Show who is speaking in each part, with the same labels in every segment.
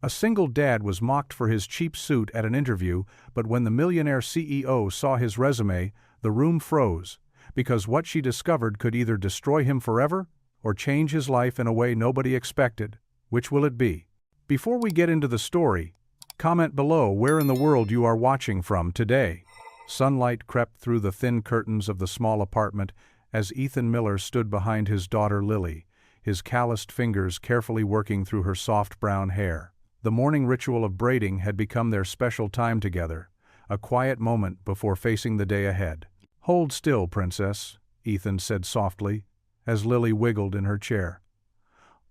Speaker 1: A single dad was mocked for his cheap suit at an interview, but when the Millionaire CEO saw his resume, the room froze, because what she discovered could either destroy him forever or change his life in a way nobody expected. Which will it be? Before we get into the story, comment below where in the world you are watching from today. Sunlight crept through the thin curtains of the small apartment as Ethan Miller stood behind his daughter Lily, his calloused fingers carefully working through her soft brown hair. The morning ritual of braiding had become their special time together, a quiet moment before facing the day ahead. "Hold still, princess," Ethan said softly, as Lily wiggled in her chair.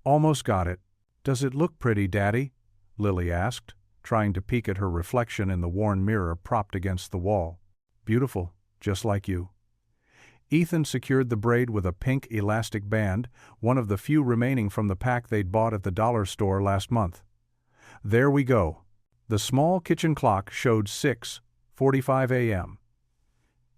Speaker 1: "Almost got it. Does it look pretty, Daddy?" Lily asked, trying to peek at her reflection in the worn mirror propped against the wall. "Beautiful, just like you." Ethan secured the braid with a pink elastic band, one of the few remaining from the pack they'd bought at the dollar store last month. There we go. The small kitchen clock showed 6:45 a.m.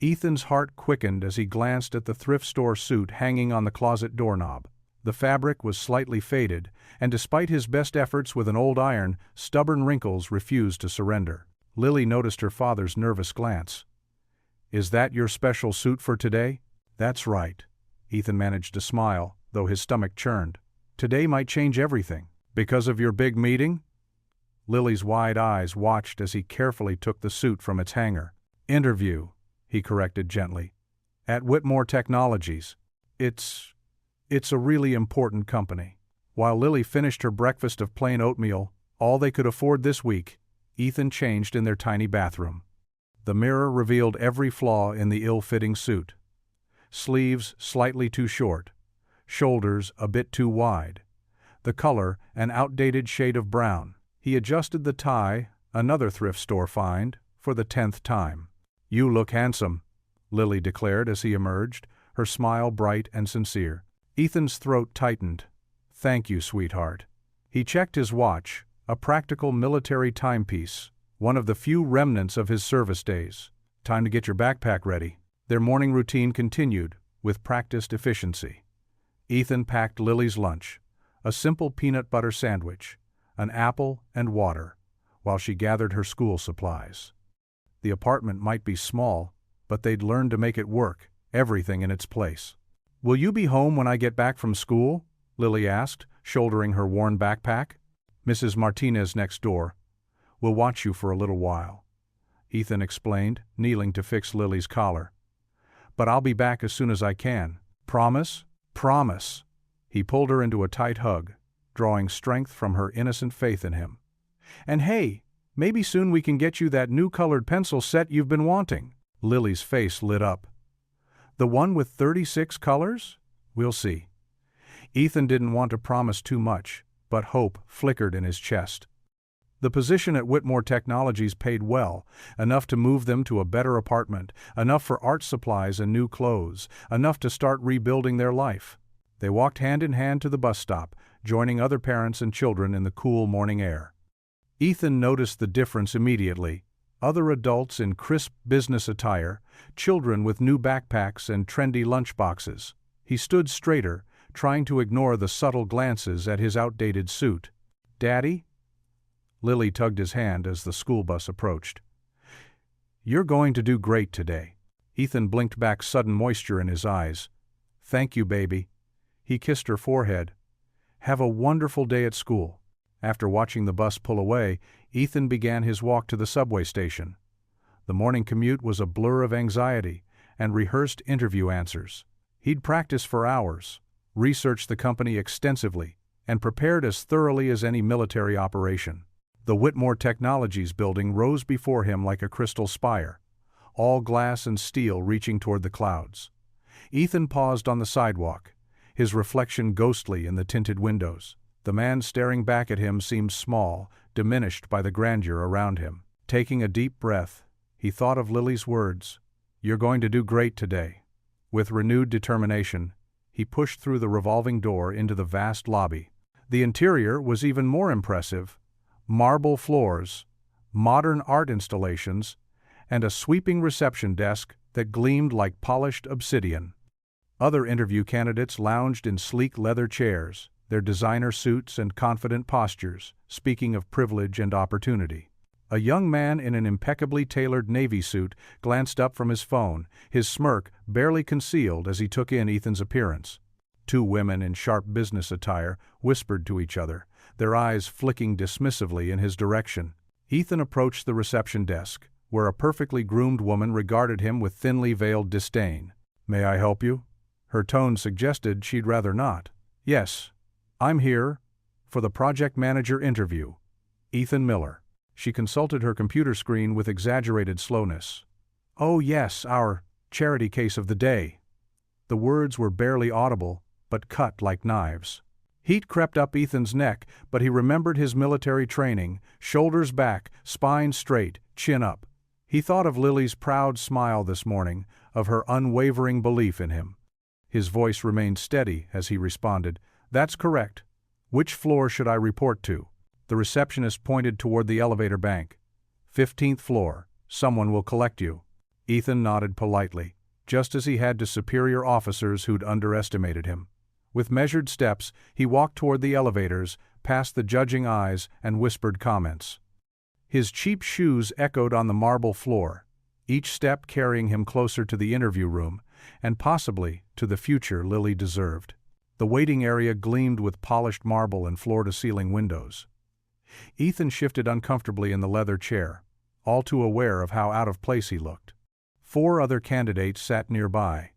Speaker 1: Ethan's heart quickened as he glanced at the thrift store suit hanging on the closet doorknob. The fabric was slightly faded, and despite his best efforts with an old iron, stubborn wrinkles refused to surrender. Lily noticed her father's nervous glance. "Is that your special suit for today?" "That's right." Ethan managed to smile, though his stomach churned. "Today might change everything." "Because of your big meeting?" Lily's wide eyes watched as he carefully took the suit from its hanger. "Interview," he corrected gently. "At Whitmore Technologies. It's a really important company." While Lily finished her breakfast of plain oatmeal, all they could afford this week, Ethan changed in their tiny bathroom. The mirror revealed every flaw in the ill-fitting suit. Sleeves slightly too short, shoulders a bit too wide. The color, an outdated shade of brown. He adjusted the tie, another thrift store find, for the 10th time. "You look handsome," Lily declared as he emerged, her smile bright and sincere. Ethan's throat tightened. "Thank you, sweetheart." He checked his watch, a practical military timepiece, one of the few remnants of his service days. "Time to get your backpack ready." Their morning routine continued, with practiced efficiency. Ethan packed Lily's lunch, a simple peanut butter sandwich, an apple and water, while she gathered her school supplies. The apartment might be small, but they'd learned to make it work, everything in its place. "Will you be home when I get back from school?" Lily asked, shouldering her worn backpack. "Mrs. Martinez next door. We'll watch you for a little while," Ethan explained, kneeling to fix Lily's collar. "But I'll be back as soon as I can. Promise?" "Promise." He pulled her into a tight hug, drawing strength from her innocent faith in him. "And hey, maybe soon we can get you that new colored pencil set you've been wanting." Lily's face lit up. "The one with 36 colors? We'll see." Ethan didn't want to promise too much, but hope flickered in his chest. The position at Whitmore Technologies paid well, enough to move them to a better apartment, enough for art supplies and new clothes, enough to start rebuilding their life. They walked hand in hand to the bus stop, joining other parents and children in the cool morning air. Ethan noticed the difference immediately. Other adults in crisp business attire, children with new backpacks and trendy lunchboxes. He stood straighter, trying to ignore the subtle glances at his outdated suit. "Daddy?" Lily tugged his hand as the school bus approached. "You're going to do great today." Ethan blinked back, sudden moisture in his eyes. "Thank you, baby." He kissed her forehead. "Have a wonderful day at school." After watching the bus pull away, Ethan began his walk to the subway station. The morning commute was a blur of anxiety and rehearsed interview answers. He'd practiced for hours, researched the company extensively, and prepared as thoroughly as any military operation. The Whitmore Technologies building rose before him like a crystal spire, all glass and steel reaching toward the clouds. Ethan paused on the sidewalk, his reflection ghostly in the tinted windows. The man staring back at him seemed small, diminished by the grandeur around him. Taking a deep breath, he thought of Lily's words, "You're going to do great today." With renewed determination, he pushed through the revolving door into the vast lobby. The interior was even more impressive. Marble floors, modern art installations, and a sweeping reception desk that gleamed like polished obsidian. Other interview candidates lounged in sleek leather chairs, their designer suits and confident postures, speaking of privilege and opportunity. A young man in an impeccably tailored navy suit glanced up from his phone, his smirk barely concealed as he took in Ethan's appearance. Two women in sharp business attire whispered to each other, their eyes flicking dismissively in his direction. Ethan approached the reception desk, where a perfectly groomed woman regarded him with thinly veiled disdain. "May I help you?" Her tone suggested she'd rather not. "Yes, I'm here for the project manager interview. Ethan Miller." She consulted her computer screen with exaggerated slowness. "Oh yes, our charity case of the day." The words were barely audible, but cut like knives. Heat crept up Ethan's neck, but he remembered his military training, shoulders back, spine straight, chin up. He thought of Lily's proud smile this morning, of her unwavering belief in him. His voice remained steady as he responded, "That's correct. Which floor should I report to?" The receptionist pointed toward the elevator bank. 15th floor. Someone will collect you." Ethan nodded politely, just as he had to superior officers who'd underestimated him. With measured steps, he walked toward the elevators, past the judging eyes, and whispered comments. His cheap shoes echoed on the marble floor, each step carrying him closer to the interview room, and possibly to the future Lily deserved. The waiting area gleamed with polished marble and floor-to-ceiling windows. Ethan shifted uncomfortably in the leather chair, all too aware of how out of place he looked. 4 other candidates sat nearby,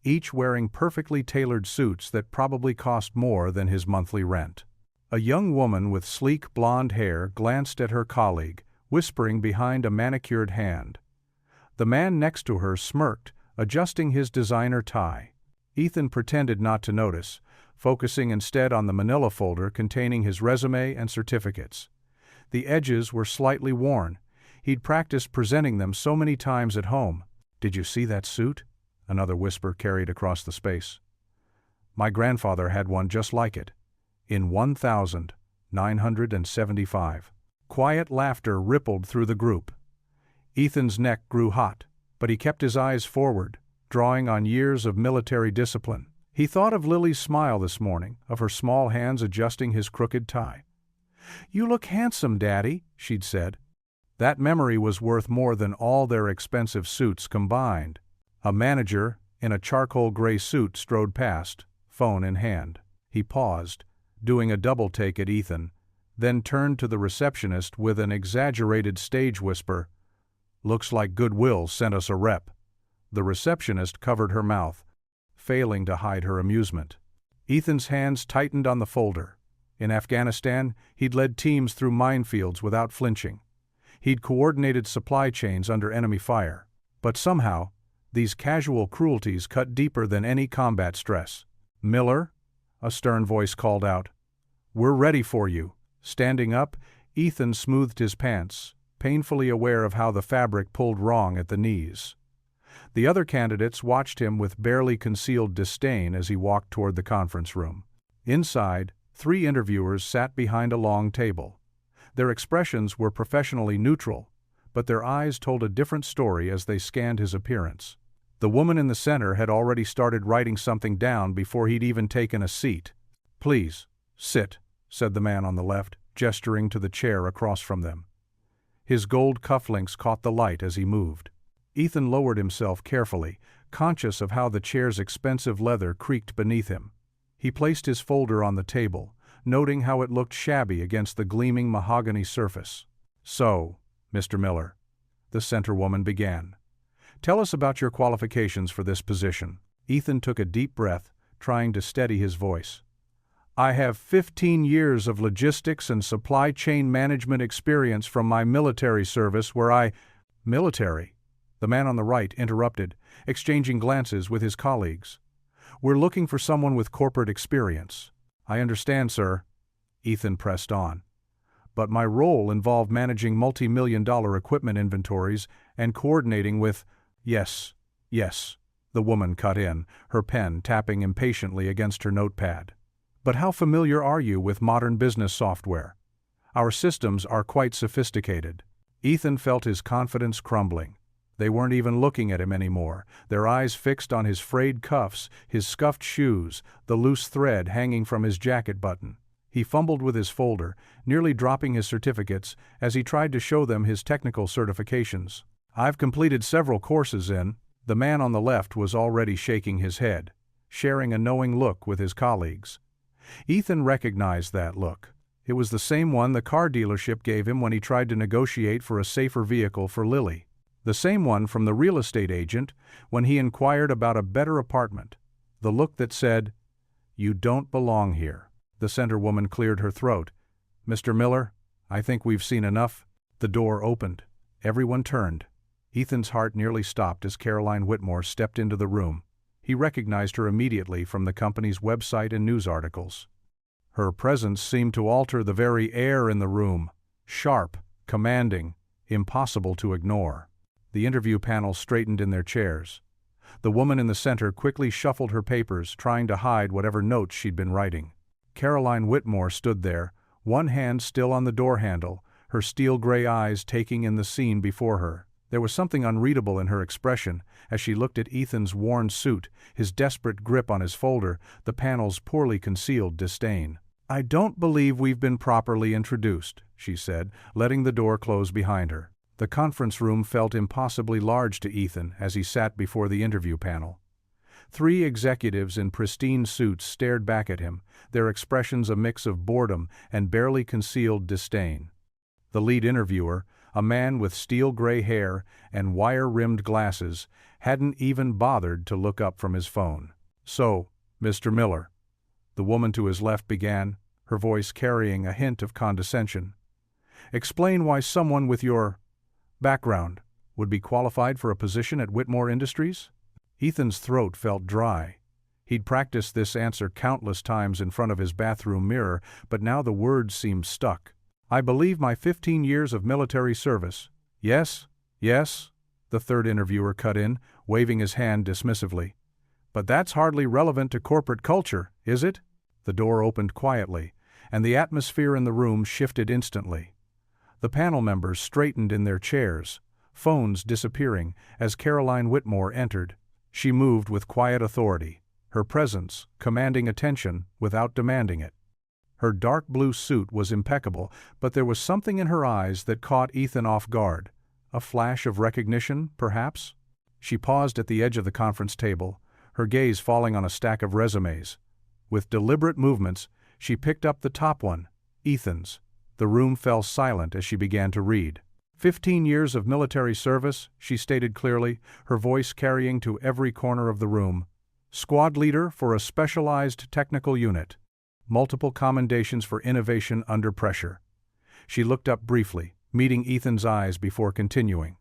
Speaker 1: each wearing perfectly tailored suits that probably cost more than his monthly rent. A young woman with sleek blonde hair glanced at her colleague, whispering behind a manicured hand. The man next to her smirked, adjusting his designer tie. Ethan pretended not to notice, focusing instead on the manila folder containing his resume and certificates. The edges were slightly worn. He'd practiced presenting them so many times at home. "Did you see that suit?" Another whisper carried across the space. "My grandfather had one just like it. In 1975. Quiet laughter rippled through the group. Ethan's neck grew hot, but he kept his eyes forward, drawing on years of military discipline. He thought of Lily's smile this morning, of her small hands adjusting his crooked tie. "You look handsome, Daddy," she'd said. That memory was worth more than all their expensive suits combined. A manager, in a charcoal gray suit, strode past, phone in hand. He paused, doing a double take at Ethan, then turned to the receptionist with an exaggerated stage whisper. "Looks like Goodwill sent us a rep." The receptionist covered her mouth, failing to hide her amusement. Ethan's hands tightened on the folder. In Afghanistan, he'd led teams through minefields without flinching. He'd coordinated supply chains under enemy fire. But somehow, these casual cruelties cut deeper than any combat stress. "Miller?" a stern voice called out. "We're ready for you." Standing up, Ethan smoothed his pants, painfully aware of how the fabric pulled wrong at the knees. The other candidates watched him with barely concealed disdain as he walked toward the conference room. Inside, 3 interviewers sat behind a long table. Their expressions were professionally neutral, but their eyes told a different story as they scanned his appearance. The woman in the center had already started writing something down before he'd even taken a seat. "Please, sit," said the man on the left, gesturing to the chair across from them. His gold cufflinks caught the light as he moved. Ethan lowered himself carefully, conscious of how the chair's expensive leather creaked beneath him. He placed his folder on the table, noting how it looked shabby against the gleaming mahogany surface. "So, Mr. Miller," the center woman began, "tell us about your qualifications for this position." Ethan took a deep breath, trying to steady his voice. "I have 15 years of logistics and supply chain management experience from my military service where I—" "Military?" The man on the right interrupted, exchanging glances with his colleagues. "We're looking for someone with corporate experience." "I understand, sir," Ethan pressed on. "But my role involved managing multi-million-dollar equipment inventories and coordinating with—" Yes, the woman cut in, her pen tapping impatiently against her notepad. "But how familiar are you with modern business software? Our systems are quite sophisticated." Ethan felt his confidence crumbling. They weren't even looking at him anymore, their eyes fixed on his frayed cuffs, his scuffed shoes, the loose thread hanging from his jacket button. He fumbled with his folder, nearly dropping his certificates as he tried to show them his technical certifications. "I've completed several courses in." The man on the left was already shaking his head, sharing a knowing look with his colleagues. Ethan recognized that look. It was the same one the car dealership gave him when he tried to negotiate for a safer vehicle for Lily. The same one from the real estate agent when he inquired about a better apartment. The look that said, "You don't belong here." The center woman cleared her throat. "Mr. Miller, I think we've seen enough." The door opened. Everyone turned. Ethan's heart nearly stopped as Caroline Whitmore stepped into the room. He recognized her immediately from the company's website and news articles. Her presence seemed to alter the very air in the room. Sharp, commanding, impossible to ignore. The interview panel straightened in their chairs. The woman in the center quickly shuffled her papers, trying to hide whatever notes she'd been writing. Caroline Whitmore stood there, one hand still on the door handle, her steel-gray eyes taking in the scene before her. There was something unreadable in her expression as she looked at Ethan's worn suit, his desperate grip on his folder, the panel's poorly concealed disdain. "I don't believe we've been properly introduced," she said, letting the door close behind her. The conference room felt impossibly large to Ethan as he sat before the interview panel. 3 executives in pristine suits stared back at him, their expressions a mix of boredom and barely concealed disdain. The lead interviewer, a man with steel-gray hair and wire-rimmed glasses, hadn't even bothered to look up from his phone. "So, Mr. Miller," the woman to his left began, her voice carrying a hint of condescension, "explain why someone with your background would be qualified for a position at Whitmore Industries?" Ethan's throat felt dry. He'd practiced this answer countless times in front of his bathroom mirror, but now the words seemed stuck. "I believe my 15 years of military service." Yes, the third interviewer cut in, waving his hand dismissively. "But that's hardly relevant to corporate culture, is it?" The door opened quietly, and the atmosphere in the room shifted instantly. The panel members straightened in their chairs, phones disappearing as Caroline Whitmore entered. She moved with quiet authority, her presence commanding attention without demanding it. Her dark blue suit was impeccable, but there was something in her eyes that caught Ethan off guard. A flash of recognition, perhaps? She paused at the edge of the conference table, her gaze falling on a stack of resumes. With deliberate movements, she picked up the top one, Ethan's. The room fell silent as she began to read. 15 years of military service, she stated clearly, her voice carrying to every corner of the room. Squad leader for a specialized technical unit. Multiple commendations for innovation under pressure. She looked up briefly, meeting Ethan's eyes before continuing.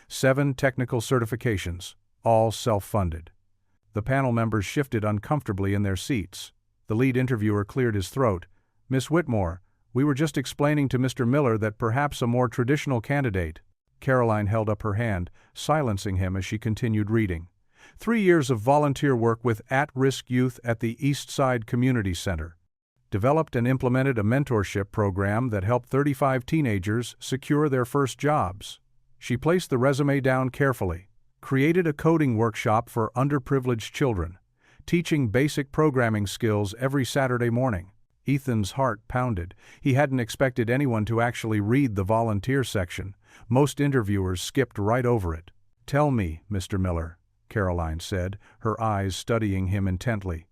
Speaker 1: 7 technical certifications, all self-funded. The panel members shifted uncomfortably in their seats. The lead interviewer cleared his throat. "Miss Whitmore, we were just explaining to Mr. Miller that perhaps a more traditional candidate." Caroline held up her hand, silencing him as she continued reading. 3 years of volunteer work with at-risk youth at the East Side Community Center. Developed and implemented a mentorship program that helped 35 teenagers secure their first jobs. She placed the resume down carefully. Created a coding workshop for underprivileged children, teaching basic programming skills every Saturday morning. Ethan's heart pounded. He hadn't expected anyone to actually read the volunteer section. Most interviewers skipped right over it. "Tell me, Mr. Miller," Caroline said, her eyes studying him intently.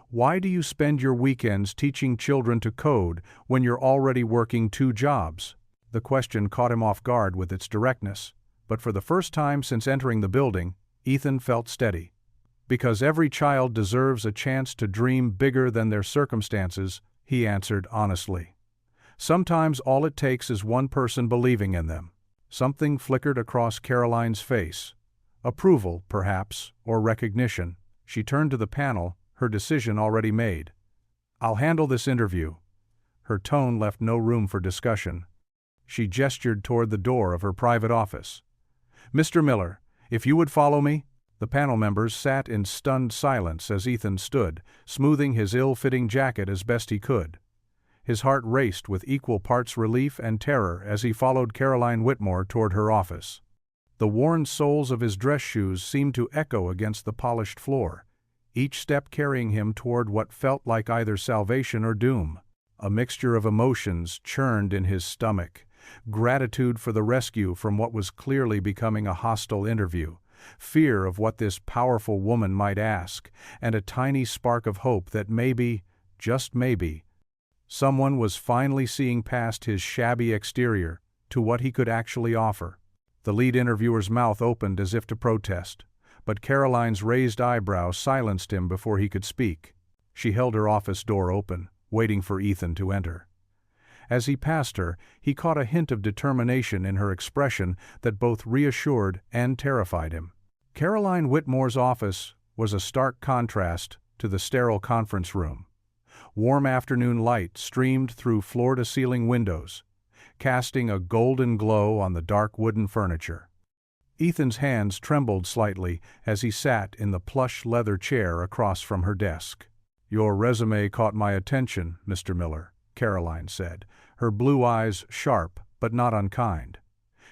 Speaker 1: "Why do you spend your weekends teaching children to code when you're already working 2 jobs?" The question caught him off guard with its directness, but for the first time since entering the building, Ethan felt steady. "Because every child deserves a chance to dream bigger than their circumstances," he answered honestly. "Sometimes all it takes is one person believing in them." Something flickered across Caroline's face. Approval, perhaps, or recognition. She turned to the panel, her decision already made. "I'll handle this interview." Her tone left no room for discussion. She gestured toward the door of her private office. "Mr. Miller, if you would follow me." The panel members sat in stunned silence as Ethan stood, smoothing his ill-fitting jacket as best he could. His heart raced with equal parts relief and terror as he followed Caroline Whitmore toward her office. The worn soles of his dress shoes seemed to echo against the polished floor, each step carrying him toward what felt like either salvation or doom. A mixture of emotions churned in his stomach: gratitude for the rescue from what was clearly becoming a hostile interview, fear of what this powerful woman might ask, and a tiny spark of hope that maybe, just maybe, someone was finally seeing past his shabby exterior to what he could actually offer. The lead interviewer's mouth opened as if to protest, but Caroline's raised eyebrow silenced him before he could speak. She held her office door open, waiting for Ethan to enter. As he passed her, he caught a hint of determination in her expression that both reassured and terrified him. Caroline Whitmore's office was a stark contrast to the sterile conference room. Warm afternoon light streamed through floor-to-ceiling windows, casting a golden glow on the dark wooden furniture. Ethan's hands trembled slightly as he sat in the plush leather chair across from her desk. "Your resume caught my attention, Mr. Miller," Caroline said, her blue eyes sharp but not unkind.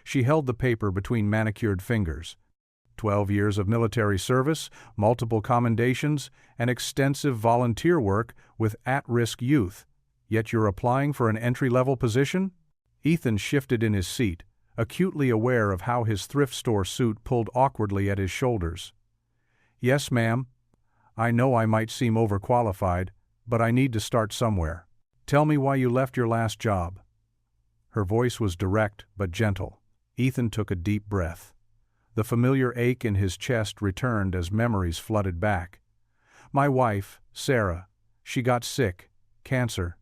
Speaker 1: She held the paper between manicured fingers. 12 years of military service, multiple commendations, and extensive volunteer work with at-risk youth. Yet you're applying for an entry-level position? Ethan shifted in his seat, acutely aware of how his thrift store suit pulled awkwardly at his shoulders. "Yes, ma'am. I know I might seem overqualified, but I need to start somewhere. Tell me why you left your last job." Her voice was direct but gentle. Ethan took a deep breath. The familiar ache in his chest returned as memories flooded back. "My wife, Sarah, she got sick, cancer.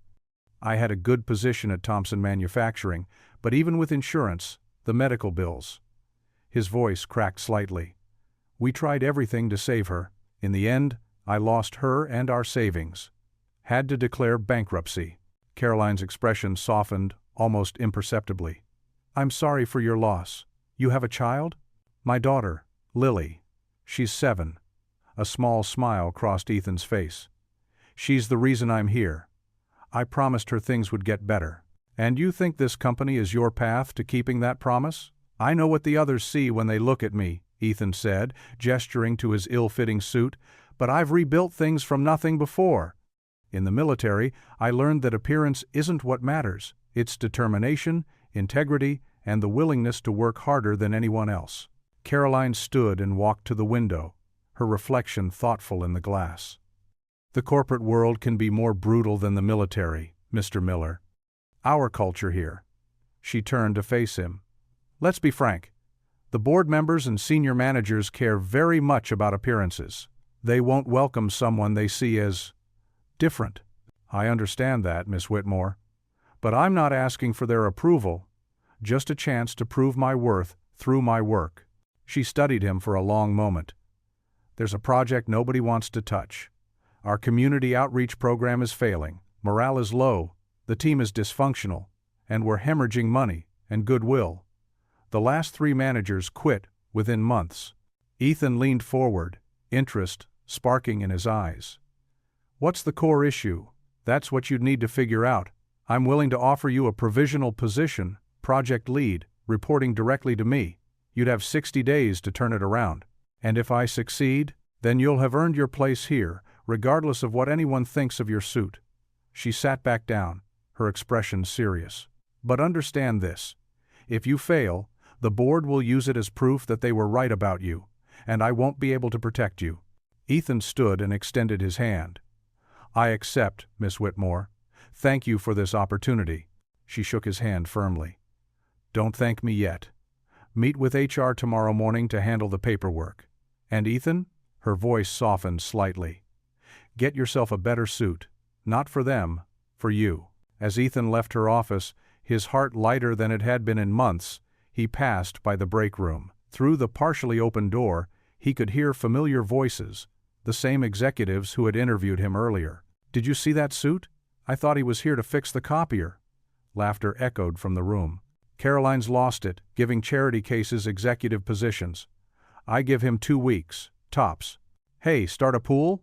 Speaker 1: I had a good position at Thompson Manufacturing, but even with insurance, the medical bills." His voice cracked slightly. "We tried everything to save her. In the end, I lost her and our savings. Had to declare bankruptcy." Caroline's expression softened almost imperceptibly. "I'm sorry for your loss. You have a child?" "My daughter, Lily. She's 7. A small smile crossed Ethan's face. "She's the reason I'm here. I promised her things would get better." "And you think this company is your path to keeping that promise?" "I know what the others see when they look at me," Ethan said, gesturing to his ill-fitting suit, "but I've rebuilt things from nothing before. In the military, I learned that appearance isn't what matters. It's determination, integrity, and the willingness to work harder than anyone else." Caroline stood and walked to the window, her reflection thoughtful in the glass. "The corporate world can be more brutal than the military, Mr. Miller. Our culture here." She turned to face him. "Let's be frank. The board members and senior managers care very much about appearances. They won't welcome someone they see as different." "I understand that, Miss Whitmore. But I'm not asking for their approval, just a chance to prove my worth through my work." She studied him for a long moment. "There's a project nobody wants to touch. Our community outreach program is failing. Morale is low. The team is dysfunctional. And we're hemorrhaging money and goodwill. The last 3 managers quit within months." Ethan leaned forward, interest sparking in his eyes. "What's the core issue? That's what you'd need to figure out. I'm willing to offer you a provisional position, project lead, reporting directly to me. You'd have 60 days to turn it around. And if I succeed, then you'll have earned your place here, regardless of what anyone thinks of your suit." She sat back down, her expression serious. "But understand this. If you fail, the board will use it as proof that they were right about you, and I won't be able to protect you." Ethan stood and extended his hand. "I accept, Miss Whitmore. Thank you for this opportunity." She shook his hand firmly. "Don't thank me yet. Meet with HR tomorrow morning to handle the paperwork. And Ethan," her voice softened slightly, "get yourself a better suit. Not for them, for you." As Ethan left her office, his heart lighter than it had been in months, he passed by the break room. Through the partially open door, he could hear familiar voices, the same executives who had interviewed him earlier. "Did you see that suit? I thought he was here to fix the copier." Laughter echoed from the room. "Caroline's lost it, giving charity cases executive positions. I give him 2 weeks, tops. Hey, start a pool?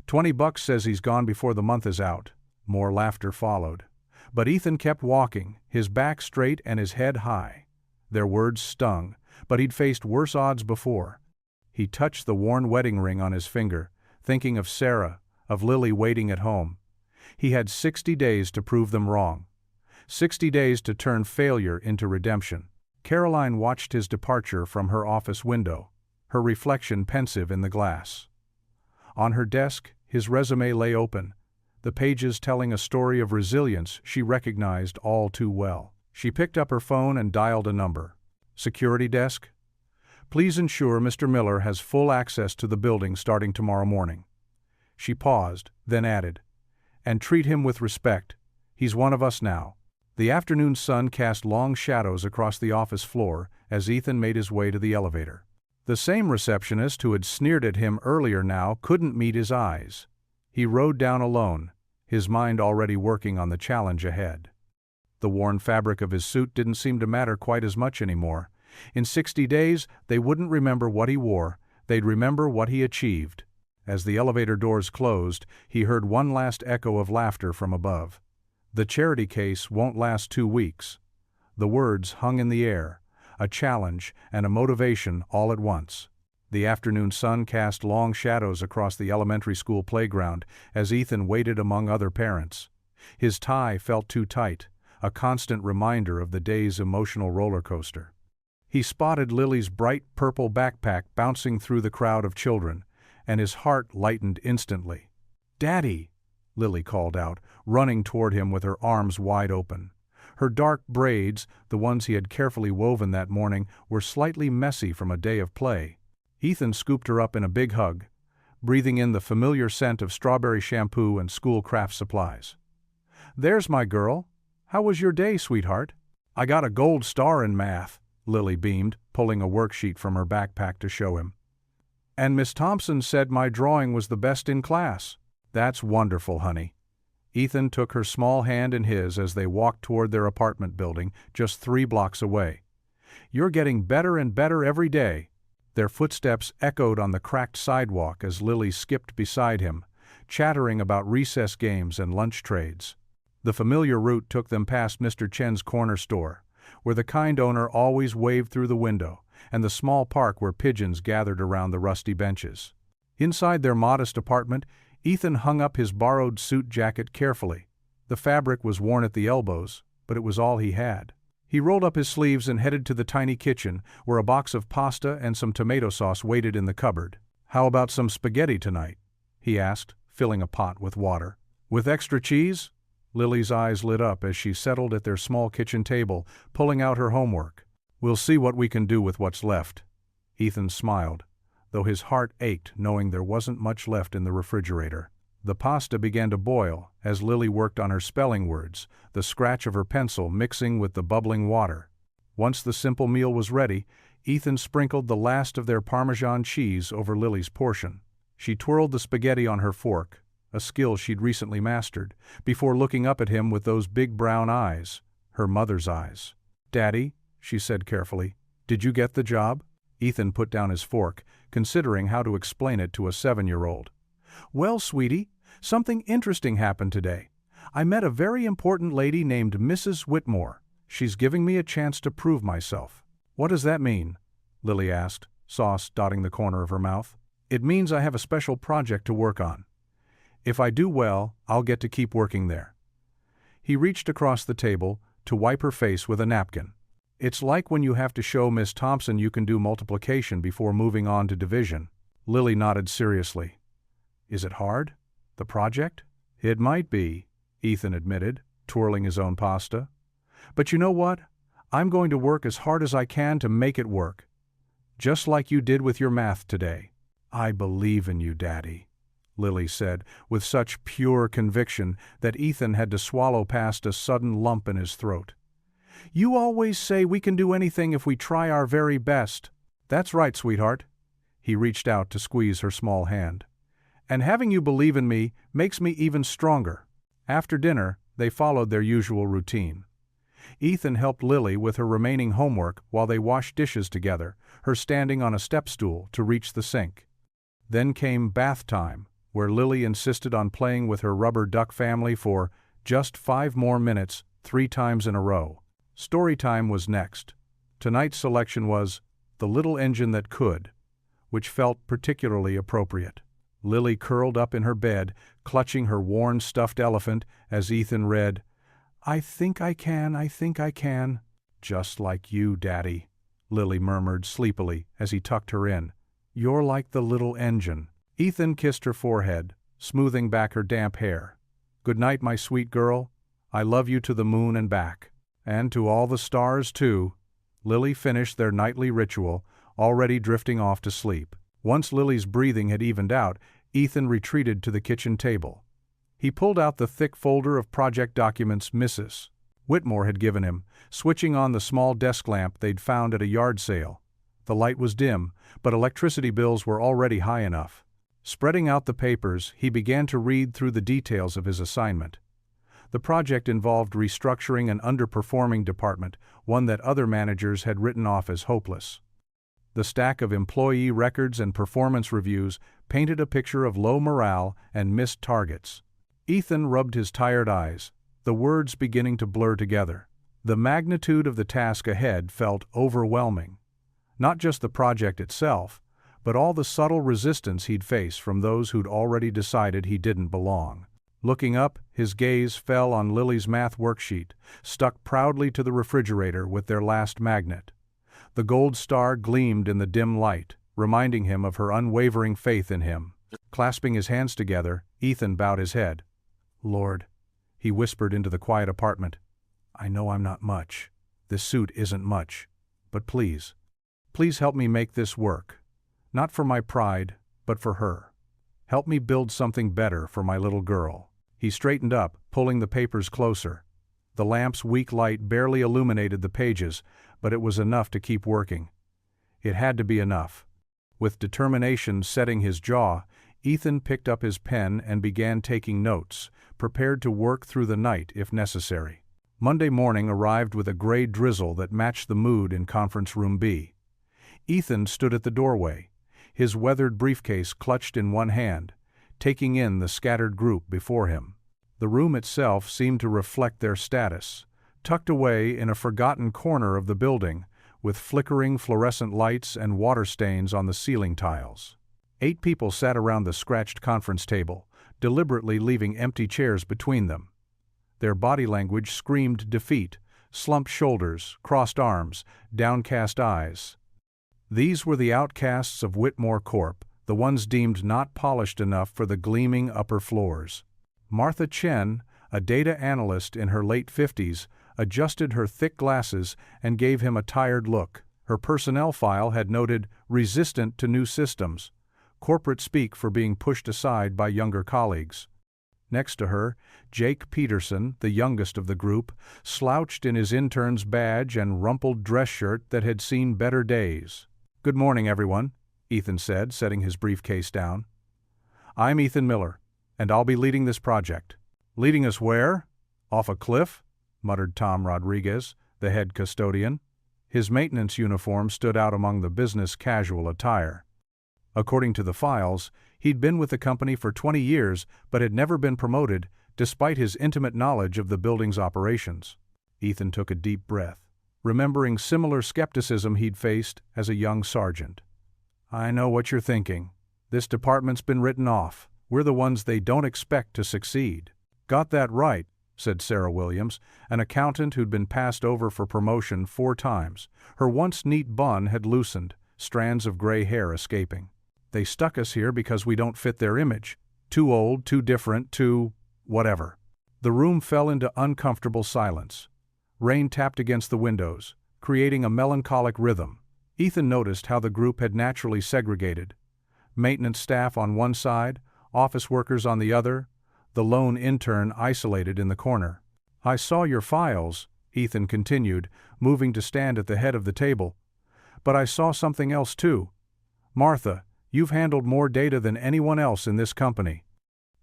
Speaker 1: $20 says he's gone before the month is out." More laughter followed. But Ethan kept walking, his back straight and his head high. Their words stung, But he'd faced worse odds before. He touched the worn wedding ring on his finger, thinking of Sarah, of Lily waiting at home. He had 60 days to prove them wrong. 60 days to turn failure into redemption. Caroline watched his departure from her office window, her reflection pensive in the glass. On her desk, his resume lay open, the pages telling a story of resilience she recognized all too well. She picked up her phone and dialed a number. Security desk? Please ensure Mr. Miller has full access to the building starting tomorrow morning. She paused, then added, and treat him with respect. He's one of us now. The afternoon sun cast long shadows across the office floor as Ethan made his way to the elevator. The same receptionist who had sneered at him earlier now couldn't meet his eyes. He rode down alone, his mind already working on the challenge ahead. The worn fabric of his suit didn't seem to matter quite as much anymore. In 60 days, they wouldn't remember what he wore, they'd remember what he achieved. As the elevator doors closed, he heard one last echo of laughter from above. The charity case won't last 2 weeks. The words hung in the air, a challenge and a motivation all at once. The afternoon sun cast long shadows across the elementary school playground as Ethan waited among other parents. His tie felt too tight, a constant reminder of the day's emotional roller coaster. He spotted Lily's bright purple backpack bouncing through the crowd of children, and his heart lightened instantly. "Daddy!" Lily called out, running toward him with her arms wide open. Her dark braids, the ones he had carefully woven that morning, were slightly messy from a day of play. Ethan scooped her up in a big hug, breathing in the familiar scent of strawberry shampoo and school craft supplies. "There's my girl. How was your day, sweetheart?" "I got a gold star in math," Lily beamed, pulling a worksheet from her backpack to show him. "And Miss Thompson said my drawing was the best in class." "That's wonderful, honey." Ethan took her small hand in his as they walked toward their apartment building just 3 blocks away. "You're getting better and better every day." Their footsteps echoed on the cracked sidewalk as Lily skipped beside him, chattering about recess games and lunch trades. The familiar route took them past Mr. Chen's corner store, where the kind owner always waved through the window, and the small park where pigeons gathered around the rusty benches. Inside their modest apartment, Ethan hung up his borrowed suit jacket carefully. The fabric was worn at the elbows, but it was all he had. He rolled up his sleeves and headed to the tiny kitchen, where a box of pasta and some tomato sauce waited in the cupboard. "How about some spaghetti tonight?" he asked, filling a pot with water. "With extra cheese?" Lily's eyes lit up as she settled at their small kitchen table, pulling out her homework. "We'll see what we can do with what's left." Ethan smiled, though his heart ached knowing there wasn't much left in the refrigerator. The pasta began to boil as Lily worked on her spelling words, the scratch of her pencil mixing with the bubbling water. Once the simple meal was ready, Ethan sprinkled the last of their Parmesan cheese over Lily's portion. She twirled the spaghetti on her fork, a skill she'd recently mastered, before looking up at him with those big brown eyes, her mother's eyes. "Daddy," she said carefully, "did you get the job?" Ethan put down his fork, considering how to explain it to a 7-year-old. "Well, sweetie, something interesting happened today. I met a very important lady named Mrs. Whitmore. She's giving me a chance to prove myself." "What does that mean?" Lily asked, sauce dotting the corner of her mouth. "It means I have a special project to work on. If I do well, I'll get to keep working there." He reached across the table to wipe her face with a napkin. "It's like when you have to show Miss Thompson you can do multiplication before moving on to division." Lily nodded seriously. "Is it hard? The project?" "It might be," Ethan admitted, twirling his own pasta. "But you know what? I'm going to work as hard as I can to make it work. Just like you did with your math today." "I believe in you, Daddy," Lily said, with such pure conviction that Ethan had to swallow past a sudden lump in his throat. "You always say we can do anything if we try our very best." "That's right, sweetheart." He reached out to squeeze her small hand. "And having you believe in me makes me even stronger." After dinner, they followed their usual routine. Ethan helped Lily with her remaining homework while they washed dishes together, her standing on a step stool to reach the sink. Then came bath time, where Lily insisted on playing with her rubber duck family for just 5 more minutes, 3 times in a row. Story time was next. Tonight's selection was the little engine that could, which felt particularly appropriate. Lily curled up in her bed, clutching her worn stuffed elephant as Ethan read, "I think I can, I think I can." "Just like you, Daddy," Lily murmured sleepily as he tucked her in. "You're like the little engine." Ethan kissed her forehead, smoothing back her damp hair. "Good night, my sweet girl. I love you to the moon and back. And to all the stars, too." Lily finished their nightly ritual, already drifting off to sleep. Once Lily's breathing had evened out, Ethan retreated to the kitchen table. He pulled out the thick folder of project documents Mrs. Whitmore had given him, switching on the small desk lamp they'd found at a yard sale. The light was dim, but electricity bills were already high enough. Spreading out the papers, he began to read through the details of his assignment. The project involved restructuring an underperforming department, one that other managers had written off as hopeless. The stack of employee records and performance reviews painted a picture of low morale and missed targets. Ethan rubbed his tired eyes, the words beginning to blur together. The magnitude of the task ahead felt overwhelming. Not just the project itself, but all the subtle resistance he'd face from those who'd already decided he didn't belong. Looking up, his gaze fell on Lily's math worksheet, stuck proudly to the refrigerator with their last magnet. The gold star gleamed in the dim light, reminding him of her unwavering faith in him. Clasping his hands together, Ethan bowed his head. "Lord," he whispered into the quiet apartment, "I know I'm not much. This suit isn't much. But please, please help me make this work. Not for my pride, but for her. Help me build something better for my little girl." He straightened up, pulling the papers closer. The lamp's weak light barely illuminated the pages, but it was enough to keep working. It had to be enough. With determination setting his jaw, Ethan picked up his pen and began taking notes, prepared to work through the night if necessary. Monday morning arrived with a gray drizzle that matched the mood in Conference Room B. Ethan stood at the doorway, his weathered briefcase clutched in one hand, taking in the scattered group before him. The room itself seemed to reflect their status, tucked away in a forgotten corner of the building, with flickering fluorescent lights and water stains on the ceiling tiles. 8 people sat around the scratched conference table, deliberately leaving empty chairs between them. Their body language screamed defeat, slumped shoulders, crossed arms, downcast eyes. These were the outcasts of Whitmore Corp., the ones deemed not polished enough for the gleaming upper floors. Martha Chen, a data analyst in her late 50s, adjusted her thick glasses and gave him a tired look. Her personnel file had noted "resistant to new systems," corporate speak for being pushed aside by younger colleagues. Next to her, Jake Peterson, the youngest of the group, slouched in his intern's badge and rumpled dress shirt that had seen better days. "Good morning, everyone," Ethan said, setting his briefcase down. "I'm Ethan Miller, and I'll be leading this project." "Leading us where? Off a cliff?" muttered Tom Rodriguez, the head custodian. His maintenance uniform stood out among the business casual attire. According to the files, he'd been with the company for 20 years but had never been promoted, despite his intimate knowledge of the building's operations. Ethan took a deep breath, remembering similar skepticism he'd faced as a young sergeant. "I know what you're thinking. This department's been written off. We're the ones they don't expect to succeed." "Got that right," said Sarah Williams, an accountant who'd been passed over for promotion 4 times. Her once neat bun had loosened, strands of gray hair escaping. "They stuck us here because we don't fit their image. Too old, too different, too whatever." The room fell into uncomfortable silence. Rain tapped against the windows, creating a melancholic rhythm. Ethan noticed how the group had naturally segregated. Maintenance staff on one side, office workers on the other, the lone intern isolated in the corner. "I saw your files," Ethan continued, moving to stand at the head of the table. "But I saw something else too. Martha, you've handled more data than anyone else in this company.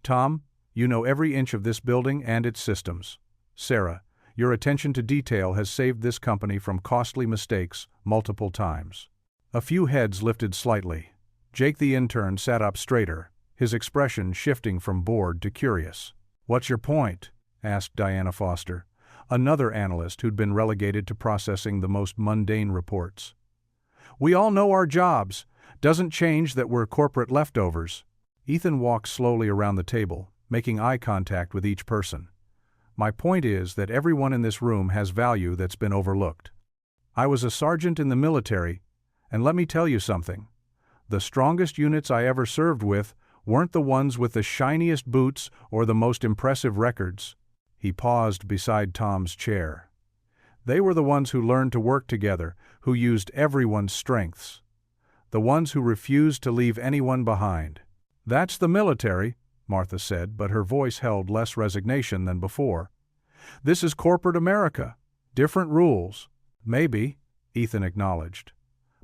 Speaker 1: Tom, you know every inch of this building and its systems. Sarah, your attention to detail has saved this company from costly mistakes multiple times." A few heads lifted slightly. Jake the intern sat up straighter, his expression shifting from bored to curious. "What's your point?" asked Diana Foster, another analyst who'd been relegated to processing the most mundane reports. We all know our jobs. Doesn't change that we're corporate leftovers. Ethan walked slowly around the table, making eye contact with each person. My point is that everyone in this room has value that's been overlooked. I was a sergeant in the military, and let me tell you something. The strongest units I ever served with weren't the ones with the shiniest boots or the most impressive records. He paused beside Tom's chair. They were the ones who learned to work together, who used everyone's strengths. The ones who refused to leave anyone behind. That's the military, Martha said, but her voice held less resignation than before. This is corporate America. Different rules. Maybe, Ethan acknowledged.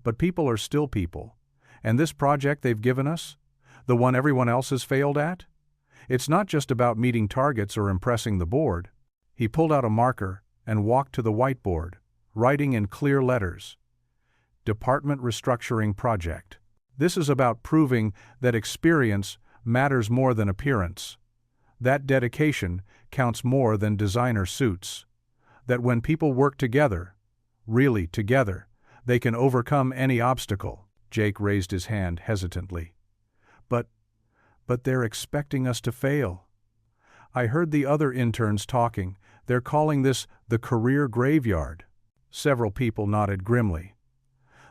Speaker 1: But people are still people. And this project they've given us, the one everyone else has failed at? It's not just about meeting targets or impressing the board. He pulled out a marker and walked to the whiteboard, writing in clear letters. Department Restructuring Project. This is about proving that experience matters more than appearance. That dedication counts more than designer suits. That when people work together, really together, they can overcome any obstacle. Jake raised his hand hesitantly. But they're expecting us to fail. I heard the other interns talking. They're calling this the career graveyard. Several people nodded grimly.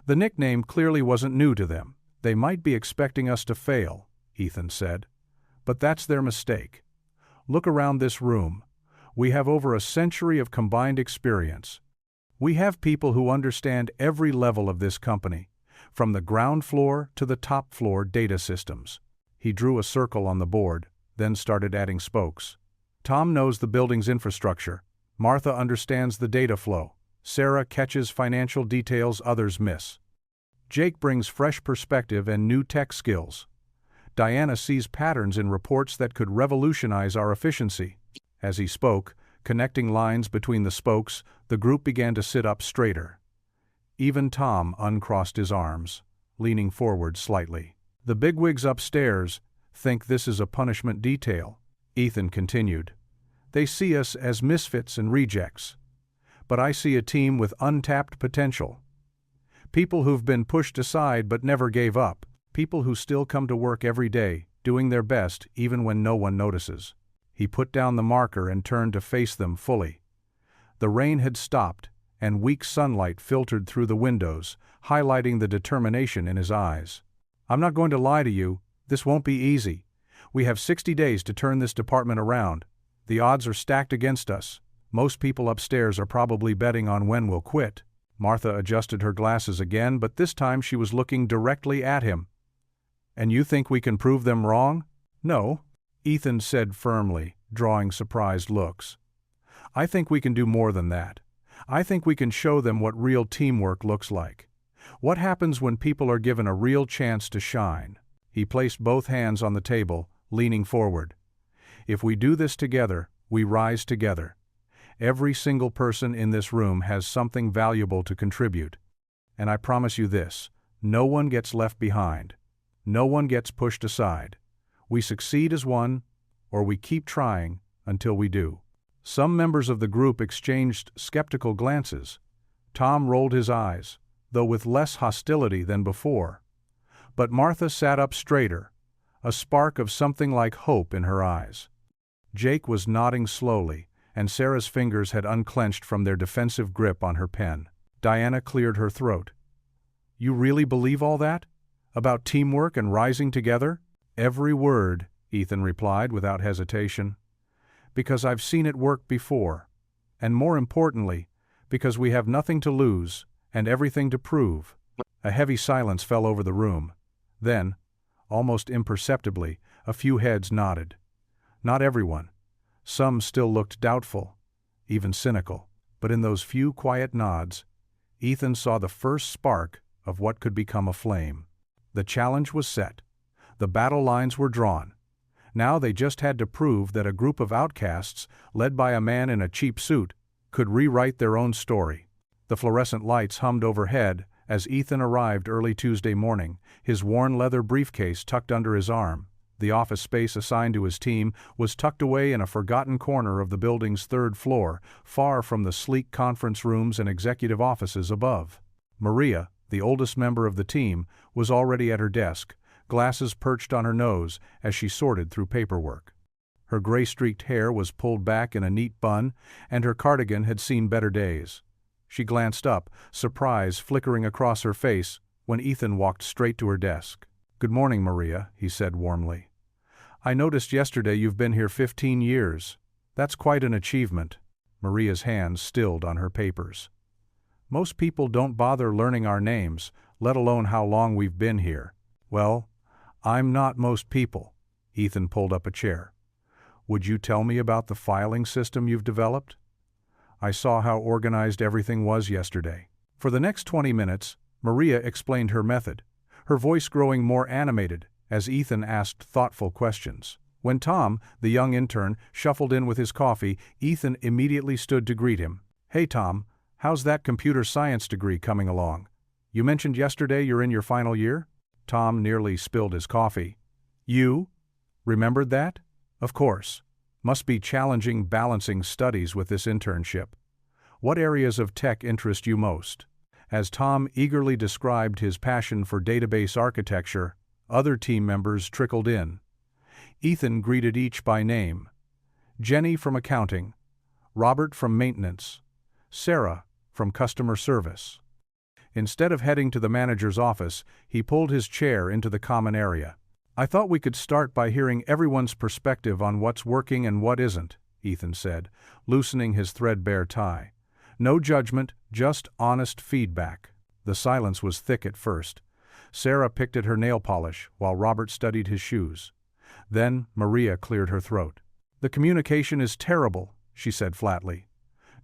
Speaker 1: The nickname clearly wasn't new to them. They might be expecting us to fail, Ethan said. But that's their mistake. Look around this room. We have over a century of combined experience. We have people who understand every level of this company, from the ground floor to the top floor data systems. He drew a circle on the board, then started adding spokes. Tom knows the building's infrastructure. Martha understands the data flow. Sarah catches financial details others miss. Jake brings fresh perspective and new tech skills. Diana sees patterns in reports that could revolutionize our efficiency. As he spoke, connecting lines between the spokes, the group began to sit up straighter. Even Tom uncrossed his arms, leaning forward slightly. The bigwigs upstairs think this is a punishment detail, Ethan continued. They see us as misfits and rejects. But I see a team with untapped potential. People who've been pushed aside but never gave up. People who still come to work every day, doing their best even when no one notices. He put down the marker and turned to face them fully. The rain had stopped, and weak sunlight filtered through the windows, highlighting the determination in his eyes. I'm not going to lie to you, this won't be easy. We have 60 days to turn this department around. The odds are stacked against us. Most people upstairs are probably betting on when we'll quit. Martha adjusted her glasses again, but this time she was looking directly at him. And you think we can prove them wrong? No, Ethan said firmly, drawing surprised looks. I think we can do more than that. I think we can show them what real teamwork looks like. What happens when people are given a real chance to shine? He placed both hands on the table, leaning forward. If we do this together, we rise together. Every single person in this room has something valuable to contribute. And I promise you this, no one gets left behind. No one gets pushed aside. We succeed as one, or we keep trying until we do. Some members of the group exchanged skeptical glances. Tom rolled his eyes, though with less hostility than before. But Martha sat up straighter, a spark of something like hope in her eyes. Jake was nodding slowly, and Sarah's fingers had unclenched from their defensive grip on her pen. Diana cleared her throat. You really believe all that? About teamwork and rising together? Every word, Ethan replied without hesitation. Because I've seen it work before. And more importantly, because we have nothing to lose and everything to prove. A heavy silence fell over the room. Then, almost imperceptibly, a few heads nodded. Not everyone. Some still looked doubtful, even cynical. But in those few quiet nods, Ethan saw the first spark of what could become a flame. The challenge was set. The battle lines were drawn. Now they just had to prove that a group of outcasts, led by a man in a cheap suit, could rewrite their own story. The fluorescent lights hummed overhead as Ethan arrived early Tuesday morning, his worn leather briefcase tucked under his arm. The office space assigned to his team was tucked away in a forgotten corner of the building's third floor, far from the sleek conference rooms and executive offices above. Maria, the oldest member of the team, was already at her desk, glasses perched on her nose as she sorted through paperwork. Her gray-streaked hair was pulled back in a neat bun, and her cardigan had seen better days. She glanced up, surprise flickering across her face, when Ethan walked straight to her desk. "Good morning, Maria," he said warmly. "I noticed yesterday you've been here 15 years. That's quite an achievement." Maria's hands stilled on her papers. "Most people don't bother learning our names, let alone how long we've been here." "Well, I'm not most people." Ethan pulled up a chair. "Would you tell me about the filing system you've developed? I saw how organized everything was yesterday." For the next 20 minutes, Maria explained her method, her voice growing more animated as Ethan asked thoughtful questions. When Tom, the young intern, shuffled in with his coffee, Ethan immediately stood to greet him. "Hey Tom, how's that computer science degree coming along? You mentioned yesterday you're in your final year?" Tom nearly spilled his coffee. "You? Remembered that? Of course. Must be challenging balancing studies with this internship. What areas of tech interest you most?" As Tom eagerly described his passion for database architecture, other team members trickled in. Ethan greeted each by name. Jenny from accounting, Robert from maintenance, Sarah from customer service. Instead of heading to the manager's office, he pulled his chair into the common area. "I thought we could start by hearing everyone's perspective on what's working and what isn't," Ethan said, loosening his threadbare tie. "No judgment, just honest feedback." The silence was thick at first. Sarah picked at her nail polish while Robert studied his shoes. Then Maria cleared her throat. "The communication is terrible," she said flatly.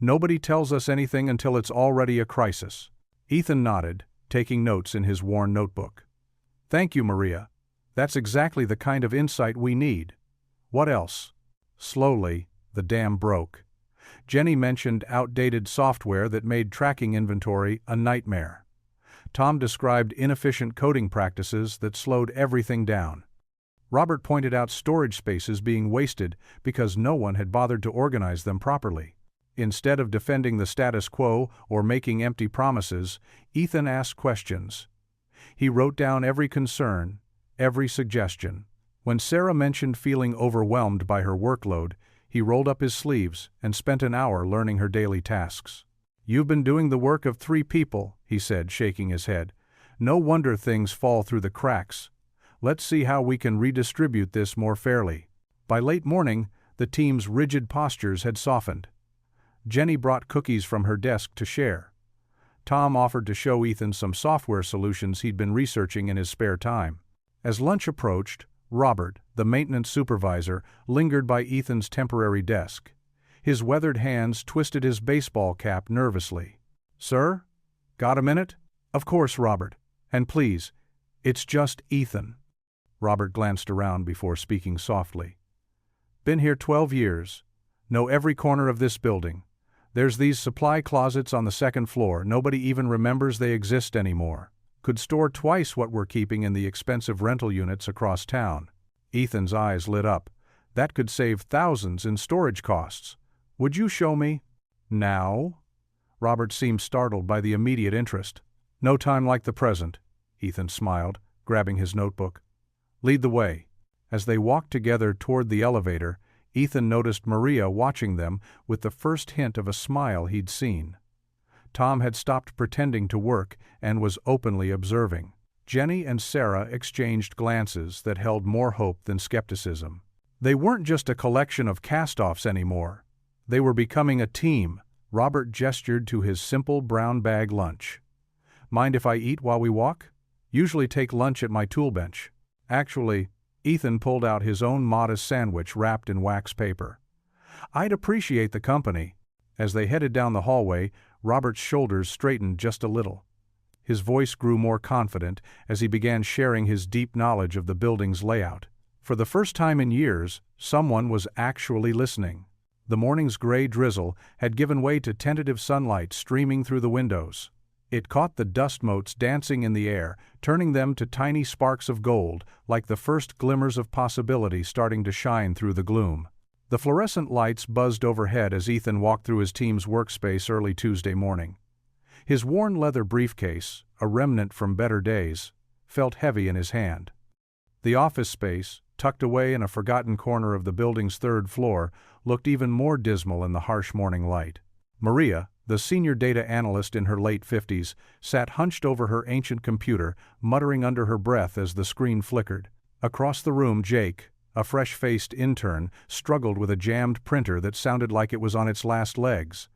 Speaker 1: "Nobody tells us anything until it's already a crisis." Ethan nodded, taking notes in his worn notebook. "Thank you, Maria. That's exactly the kind of insight we need. What else?" Slowly, the dam broke. Jenny mentioned outdated software that made tracking inventory a nightmare. Tom described inefficient coding practices that slowed everything down. Robert pointed out storage spaces being wasted because no one had bothered to organize them properly. Instead of defending the status quo or making empty promises, Ethan asked questions. He wrote down every concern, every suggestion. When Sarah mentioned feeling overwhelmed by her workload, he rolled up his sleeves and spent an hour learning her daily tasks. "You've been doing the work of 3 people," he said, shaking his head. "No wonder things fall through the cracks. Let's see how we can redistribute this more fairly." By late morning, the team's rigid postures had softened. Jenny brought cookies from her desk to share. Tom offered to show Ethan some software solutions he'd been researching in his spare time. As lunch approached, Robert, the maintenance supervisor, lingered by Ethan's temporary desk. His weathered hands twisted his baseball cap nervously. "Sir? Got a minute?" "Of course, Robert. And please, it's just Ethan." Robert glanced around before speaking softly. "Been here 12 years. Know every corner of this building. There's these supply closets on the 2nd floor. Nobody even remembers they exist anymore. Could store twice what we're keeping in the expensive rental units across town." Ethan's eyes lit up. "That could save thousands in storage costs. Would you show me?" "Now?" Robert seemed startled by the immediate interest. "No time like the present," Ethan smiled, grabbing his notebook. "Lead the way." As they walked together toward the elevator, Ethan noticed Maria watching them with the first hint of a smile he'd seen. Tom had stopped pretending to work and was openly observing. Jenny and Sarah exchanged glances that held more hope than skepticism. They weren't just a collection of cast-offs anymore. They were becoming a team. Robert gestured to his simple brown bag lunch. "Mind if I eat while we walk? Usually take lunch at my tool bench." Actually, Ethan pulled out his own modest sandwich wrapped in wax paper. "I'd appreciate the company." As they headed down the hallway, Robert's shoulders straightened just a little. His voice grew more confident as he began sharing his deep knowledge of the building's layout. For the first time in years, someone was actually listening. The morning's gray drizzle had given way to tentative sunlight streaming through the windows. It caught the dust motes dancing in the air, turning them to tiny sparks of gold, like the first glimmers of possibility starting to shine through the gloom. The fluorescent lights buzzed overhead as Ethan walked through his team's workspace early Tuesday morning. His worn leather briefcase, a remnant from better days, felt heavy in his hand. The office space, tucked away in a forgotten corner of the building's third floor, looked even more dismal in the harsh morning light. Maria, the senior data analyst in her late 50s, sat hunched over her ancient computer, muttering under her breath as the screen flickered. Across the room, Jake, a fresh-faced intern, struggled with a jammed printer that sounded like it was on its last legs.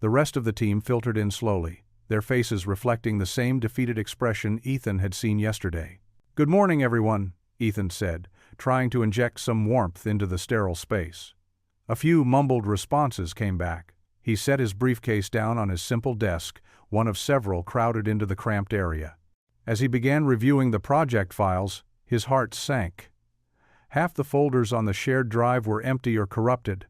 Speaker 1: The rest of the team filtered in slowly, their faces reflecting the same defeated expression Ethan had seen yesterday. "Good morning, everyone," Ethan said, trying to inject some warmth into the sterile space. A few mumbled responses came back. He set his briefcase down on his simple desk, one of several crowded into the cramped area. As he began reviewing the project files, his heart sank. Half the folders on the shared drive were empty or corrupted.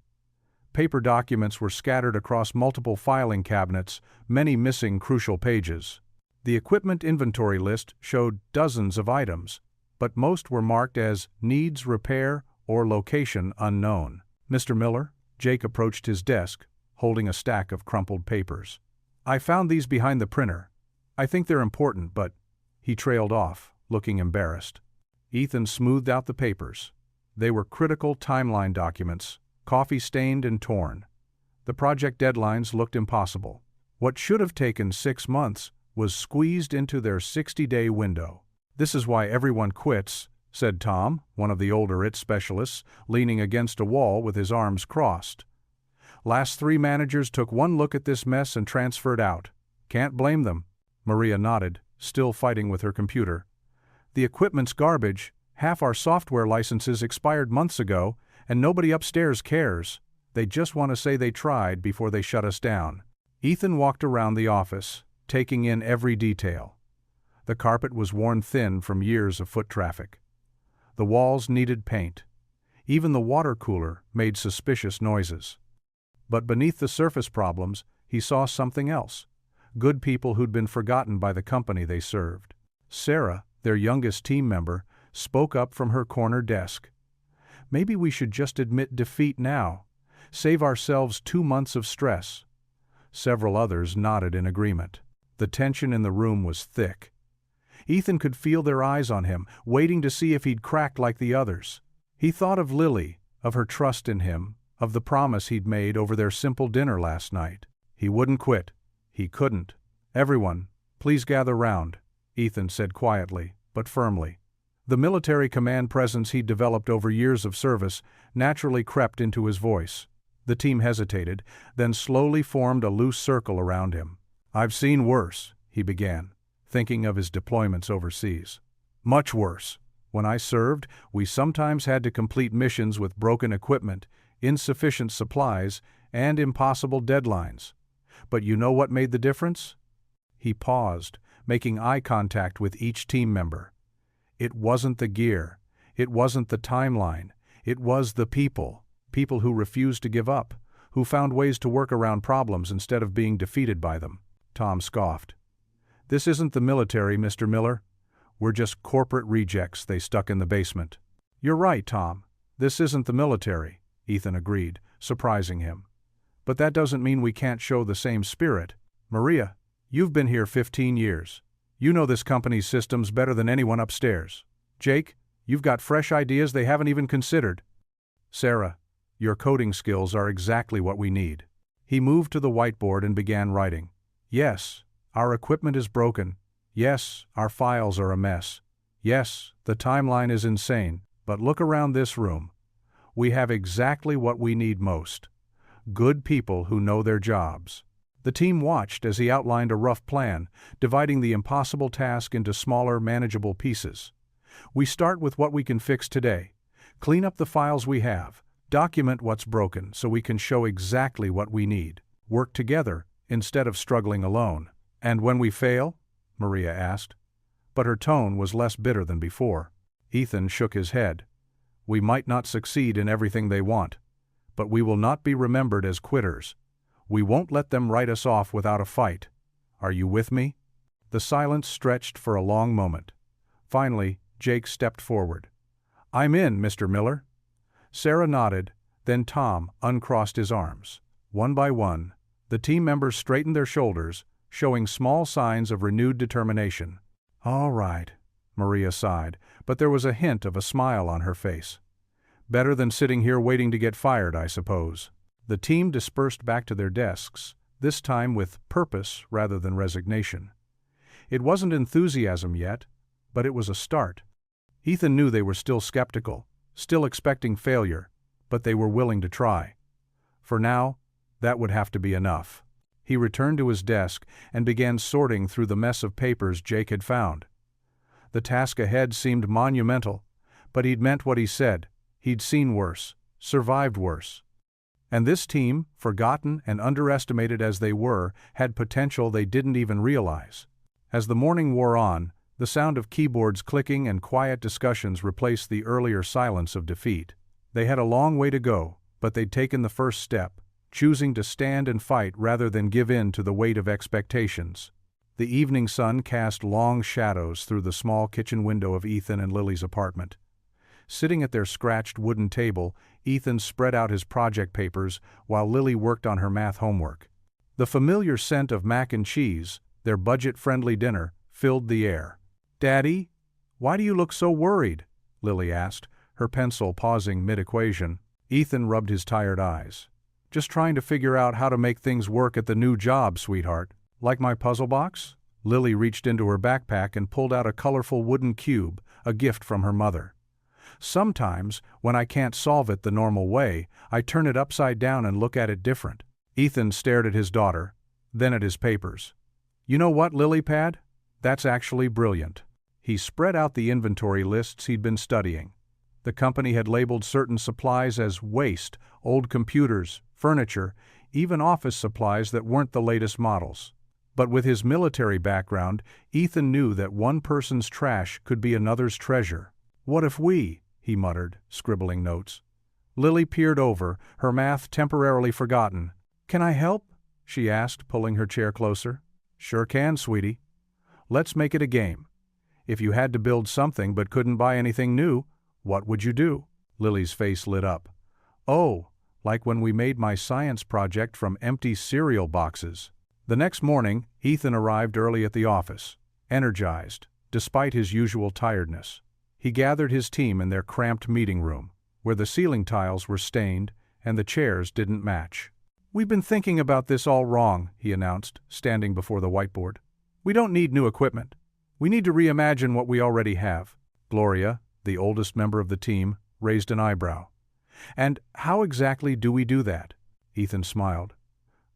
Speaker 1: Paper documents were scattered across multiple filing cabinets, many missing crucial pages. The equipment inventory list showed dozens of items, but most were marked as needs repair or location unknown. "Mr. Miller?" Jake approached his desk, holding a stack of crumpled papers. "I found these behind the printer. I think they're important, but—" He trailed off, looking embarrassed. Ethan smoothed out the papers. They were critical timeline documents, coffee-stained and torn. The project deadlines looked impossible. What should have taken 6 months was squeezed into their 60-day window. "This is why everyone quits," said Tom, one of the older IT specialists, leaning against a wall with his arms crossed. "Last 3 managers took one look at this mess and transferred out. Can't blame them." Maria nodded, still fighting with her computer. "The equipment's garbage. Half our software licenses expired months ago, and nobody upstairs cares. They just want to say they tried before they shut us down." Ethan walked around the office, taking in every detail. The carpet was worn thin from years of foot traffic. The walls needed paint. Even the water cooler made suspicious noises. But beneath the surface problems, he saw something else. Good people who'd been forgotten by the company they served. Sarah, their youngest team member, spoke up from her corner desk. "Maybe we should just admit defeat now. Save ourselves 2 months of stress." Several others nodded in agreement. The tension in the room was thick. Ethan could feel their eyes on him, waiting to see if he'd crack like the others. He thought of Lily, of her trust in him, of the promise he'd made over their simple dinner last night. He wouldn't quit. He couldn't. "Everyone, please gather round," Ethan said quietly, but firmly. The military command presence he'd developed over years of service naturally crept into his voice. The team hesitated, then slowly formed a loose circle around him. "I've seen worse," he began, thinking of his deployments overseas. "Much worse. When I served, we sometimes had to complete missions with broken equipment, insufficient supplies, and impossible deadlines. But you know what made the difference?" He paused, making eye contact with each team member. It wasn't the gear. It wasn't the timeline. It was the people. People who refused to give up, who found ways to work around problems instead of being defeated by them. Tom scoffed. "This isn't the military, Mr. Miller. We're just corporate rejects they stuck in the basement." "You're right, Tom. This isn't the military," Ethan agreed, surprising him. "But that doesn't mean we can't show the same spirit. Maria, you've been here 15 years. You know this company's systems better than anyone upstairs. Jake, you've got fresh ideas they haven't even considered. Sarah, your coding skills are exactly what we need." He moved to the whiteboard and began writing. "Yes, our equipment is broken. Yes, our files are a mess. Yes, the timeline is insane. But look around this room. We have exactly what we need most. Good people who know their jobs." The team watched as he outlined a rough plan, dividing the impossible task into smaller, manageable pieces. "We start with what we can fix today. Clean up the files we have. Document what's broken so we can show exactly what we need. Work together instead of struggling alone." "And when we fail?" Maria asked. But her tone was less bitter than before. Ethan shook his head. "We might not succeed in everything they want, but we will not be remembered as quitters. We won't let them write us off without a fight. Are you with me?" The silence stretched for a long moment. Finally, Jake stepped forward. "I'm in, Mr. Miller." Sarah nodded, then Tom uncrossed his arms. One by one, the team members straightened their shoulders, showing small signs of renewed determination. "All right," Maria sighed, but there was a hint of a smile on her face. "Better than sitting here waiting to get fired, I suppose." The team dispersed back to their desks, this time with purpose rather than resignation. It wasn't enthusiasm yet, but it was a start. Ethan knew they were still skeptical, still expecting failure, but they were willing to try. For now, that would have to be enough. He returned to his desk and began sorting through the mess of papers Jake had found. The task ahead seemed monumental, but he'd meant what he said. He'd seen worse, survived worse. And this team, forgotten and underestimated as they were, had potential they didn't even realize. As the morning wore on, the sound of keyboards clicking and quiet discussions replaced the earlier silence of defeat. They had a long way to go, but they'd taken the first step, choosing to stand and fight rather than give in to the weight of expectations. The evening sun cast long shadows through the small kitchen window of Ethan and Lily's apartment. Sitting at their scratched wooden table, Ethan spread out his project papers while Lily worked on her math homework. The familiar scent of mac and cheese, their budget-friendly dinner, filled the air. "Daddy, why do you look so worried?" Lily asked, her pencil pausing mid-equation. Ethan rubbed his tired eyes. "Just trying to figure out how to make things work at the new job, sweetheart. Like my puzzle box?" Lily reached into her backpack and pulled out a colorful wooden cube, a gift from her mother. "Sometimes, when I can't solve it the normal way, I turn it upside down and look at it different." Ethan stared at his daughter, then at his papers. "You know what, Lilypad? That's actually brilliant." He spread out the inventory lists he'd been studying. The company had labeled certain supplies as waste, old computers, furniture, even office supplies that weren't the latest models. But with his military background, Ethan knew that one person's trash could be another's treasure. "What if we?" he muttered, scribbling notes. Lily peered over, her math temporarily forgotten. "Can I help?" she asked, pulling her chair closer. "Sure can, sweetie. Let's make it a game. If you had to build something but couldn't buy anything new, what would you do?" Lily's face lit up. "Oh, like when we made my science project from empty cereal boxes." The next morning, Ethan arrived early at the office, energized, despite his usual tiredness. He gathered his team in their cramped meeting room, where the ceiling tiles were stained and the chairs didn't match. "We've been thinking about this all wrong," he announced, standing before the whiteboard. "We don't need new equipment. We need to reimagine what we already have." Gloria, the oldest member of the team, raised an eyebrow. "And how exactly do we do that?" Ethan smiled.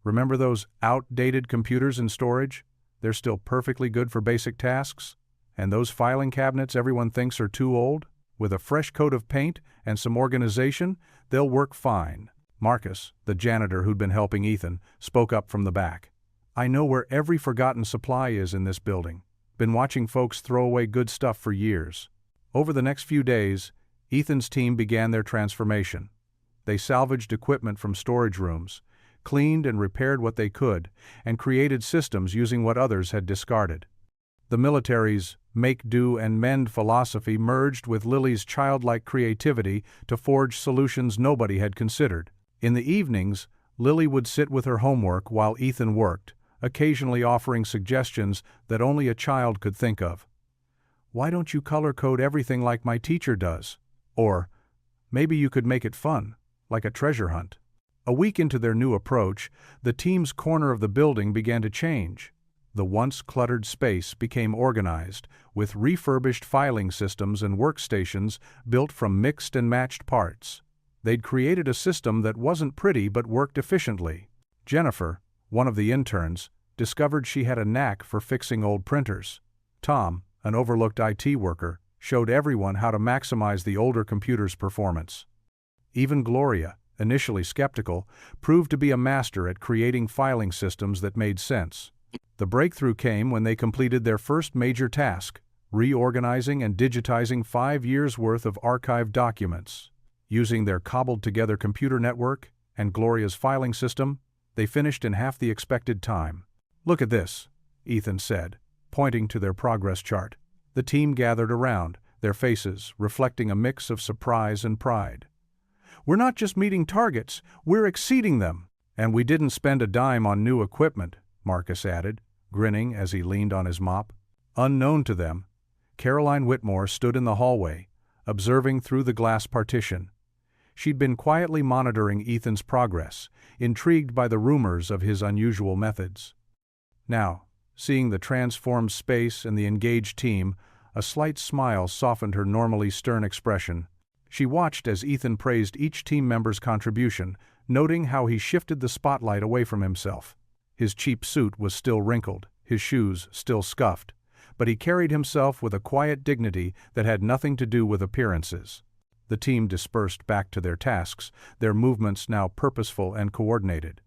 Speaker 1: "Remember those outdated computers in storage? They're still perfectly good for basic tasks. And those filing cabinets everyone thinks are too old? With a fresh coat of paint and some organization, they'll work fine." Marcus, the janitor who'd been helping Ethan, spoke up from the back. "I know where every forgotten supply is in this building. Been watching folks throw away good stuff for years." Over the next few days, Ethan's team began their transformation. They salvaged equipment from storage rooms, cleaned and repaired what they could, and created systems using what others had discarded. The military's make do and mend philosophy merged with Lily's childlike creativity to forge solutions nobody had considered. In the evenings, Lily would sit with her homework while Ethan worked, occasionally offering suggestions that only a child could think of. "Why don't you color code everything like my teacher does?" Or, "Maybe you could make it fun, like a treasure hunt." A week into their new approach, the team's corner of the building began to change. The once cluttered space became organized, with refurbished filing systems and workstations built from mixed and matched parts. They'd created a system that wasn't pretty but worked efficiently. Jennifer, one of the interns, discovered she had a knack for fixing old printers. Tom, an overlooked IT worker, showed everyone how to maximize the older computer's performance. Even Gloria, initially skeptical, proved to be a master at creating filing systems that made sense. The breakthrough came when they completed their first major task, reorganizing and digitizing 5 years' worth of archived documents. Using their cobbled-together computer network and Gloria's filing system, they finished in half the expected time. "Look at this," Ethan said, pointing to their progress chart. The team gathered around, their faces reflecting a mix of surprise and pride. "We're not just meeting targets, we're exceeding them." "And we didn't spend a dime on new equipment," Marcus added. grinning as he leaned on his mop. Unknown to them, Caroline Whitmore stood in the hallway, observing through the glass partition. She'd been quietly monitoring Ethan's progress, intrigued by the rumors of his unusual methods. Now, seeing the transformed space and the engaged team, a slight smile softened her normally stern expression. She watched as Ethan praised each team member's contribution, noting how he shifted the spotlight away from himself. His cheap suit was still wrinkled, his shoes still scuffed, but he carried himself with a quiet dignity that had nothing to do with appearances. The team dispersed back to their tasks, their movements now purposeful and coordinated.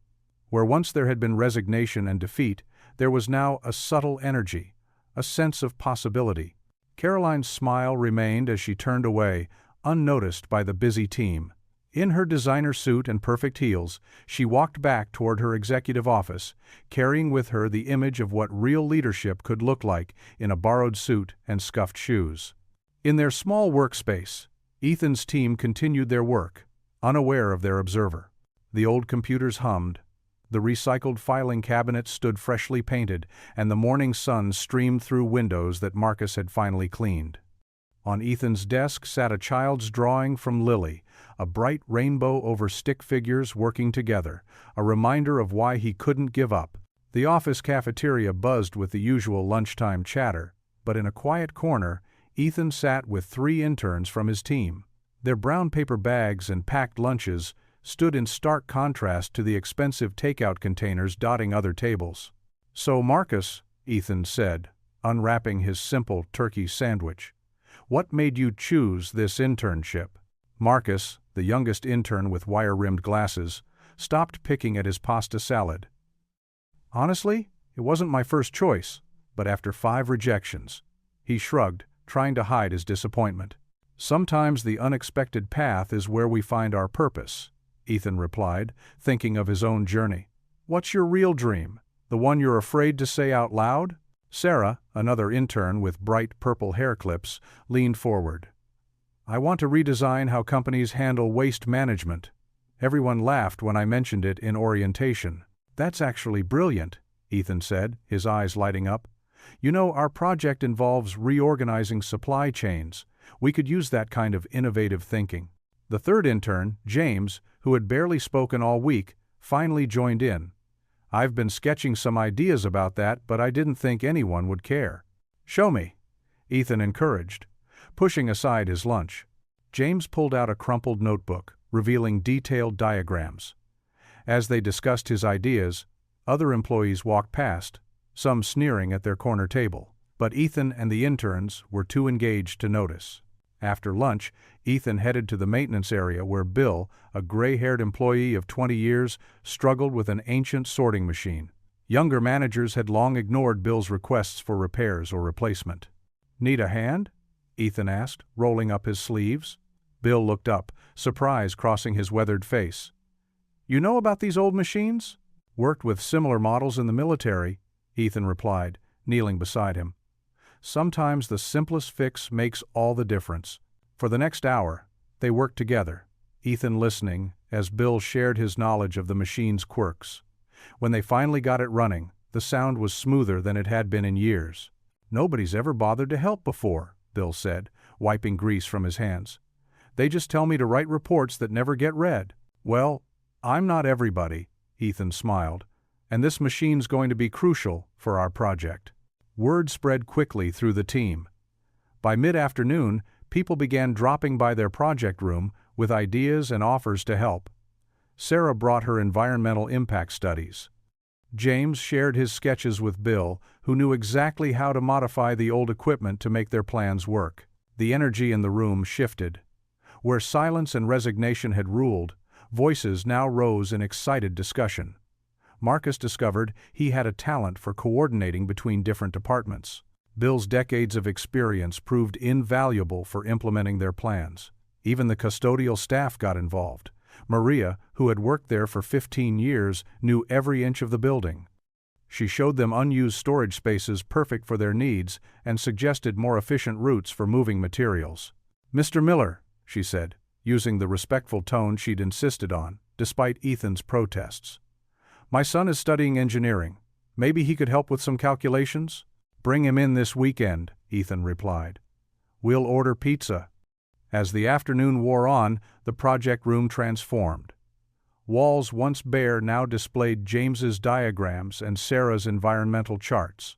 Speaker 1: Where once there had been resignation and defeat, there was now a subtle energy, a sense of possibility. Caroline's smile remained as she turned away, unnoticed by the busy team. In her designer suit and perfect heels, she walked back toward her executive office, carrying with her the image of what real leadership could look like in a borrowed suit and scuffed shoes. In their small workspace, Ethan's team continued their work, unaware of their observer. The old computers hummed, the recycled filing cabinets stood freshly painted, and the morning sun streamed through windows that Marcus had finally cleaned. On Ethan's desk sat a child's drawing from Lily, a bright rainbow over stick figures working together, a reminder of why he couldn't give up. The office cafeteria buzzed with the usual lunchtime chatter, but in a quiet corner, Ethan sat with 3 interns from his team. Their brown paper bags and packed lunches stood in stark contrast to the expensive takeout containers dotting other tables. "So, Marcus," Ethan said, unwrapping his simple turkey sandwich, "what made you choose this internship?" Marcus, the youngest intern with wire-rimmed glasses, stopped picking at his pasta salad. "Honestly, it wasn't my first choice, but after 5 rejections." He shrugged, trying to hide his disappointment. "Sometimes the unexpected path is where we find our purpose," Ethan replied, thinking of his own journey. "What's your real dream? The one you're afraid to say out loud?" Sarah, another intern with bright purple hair clips, leaned forward. "I want to redesign how companies handle waste management." Everyone laughed when I mentioned it in orientation. "That's actually brilliant," Ethan said, his eyes lighting up. "You know, our project involves reorganizing supply chains. We could use that kind of innovative thinking." The third intern, James, who had barely spoken all week, finally joined in. "I've been sketching some ideas about that, but I didn't think anyone would care." "Show me," Ethan encouraged, pushing aside his lunch. James pulled out a crumpled notebook, revealing detailed diagrams. As they discussed his ideas, other employees walked past, some sneering at their corner table, but Ethan and the interns were too engaged to notice. After lunch, Ethan headed to the maintenance area where Bill, a gray-haired employee of 20 years, struggled with an ancient sorting machine. Younger managers had long ignored Bill's requests for repairs or replacement. "Need a hand?" Ethan asked, rolling up his sleeves. Bill looked up, surprise crossing his weathered face. "You know about these old machines?" "Worked with similar models in the military," Ethan replied, kneeling beside him. Sometimes the simplest fix makes all the difference. For the next hour, they worked together, Ethan listening as Bill shared his knowledge of the machine's quirks. When they finally got it running, the sound was smoother than it had been in years. "Nobody's ever bothered to help before," Bill said, wiping grease from his hands. "They just tell me to write reports that never get read." "Well, I'm not everybody," Ethan smiled, "and this machine's going to be crucial for our project." Word spread quickly through the team. By mid-afternoon, people began dropping by their project room with ideas and offers to help. Sarah brought her environmental impact studies. James shared his sketches with Bill, who knew exactly how to modify the old equipment to make their plans work. The energy in the room shifted. Where silence and resignation had ruled, voices now rose in excited discussion. Marcus discovered he had a talent for coordinating between different departments. Bill's decades of experience proved invaluable for implementing their plans. Even the custodial staff got involved. Maria, who had worked there for 15 years, knew every inch of the building. She showed them unused storage spaces perfect for their needs and suggested more efficient routes for moving materials. "Mr. Miller," she said, using the respectful tone she'd insisted on, despite Ethan's protests. "My son is studying engineering. Maybe he could help with some calculations? Bring him in this weekend, Ethan replied. We'll order pizza. As the afternoon wore on, the project room transformed. Walls once bare now displayed James's diagrams and Sarah's environmental charts.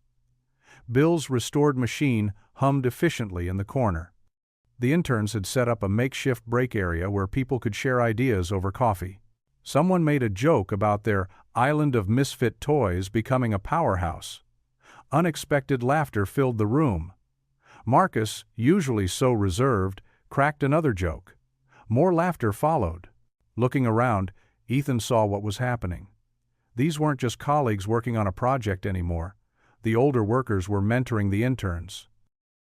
Speaker 1: Bill's restored machine hummed efficiently in the corner. The interns had set up a makeshift break area where people could share ideas over coffee. Someone made a joke about their island of misfit toys becoming a powerhouse. Unexpected laughter filled the room. Marcus, usually so reserved, cracked another joke. More laughter followed. Looking around, Ethan saw what was happening. These weren't just colleagues working on a project anymore. The older workers were mentoring the interns.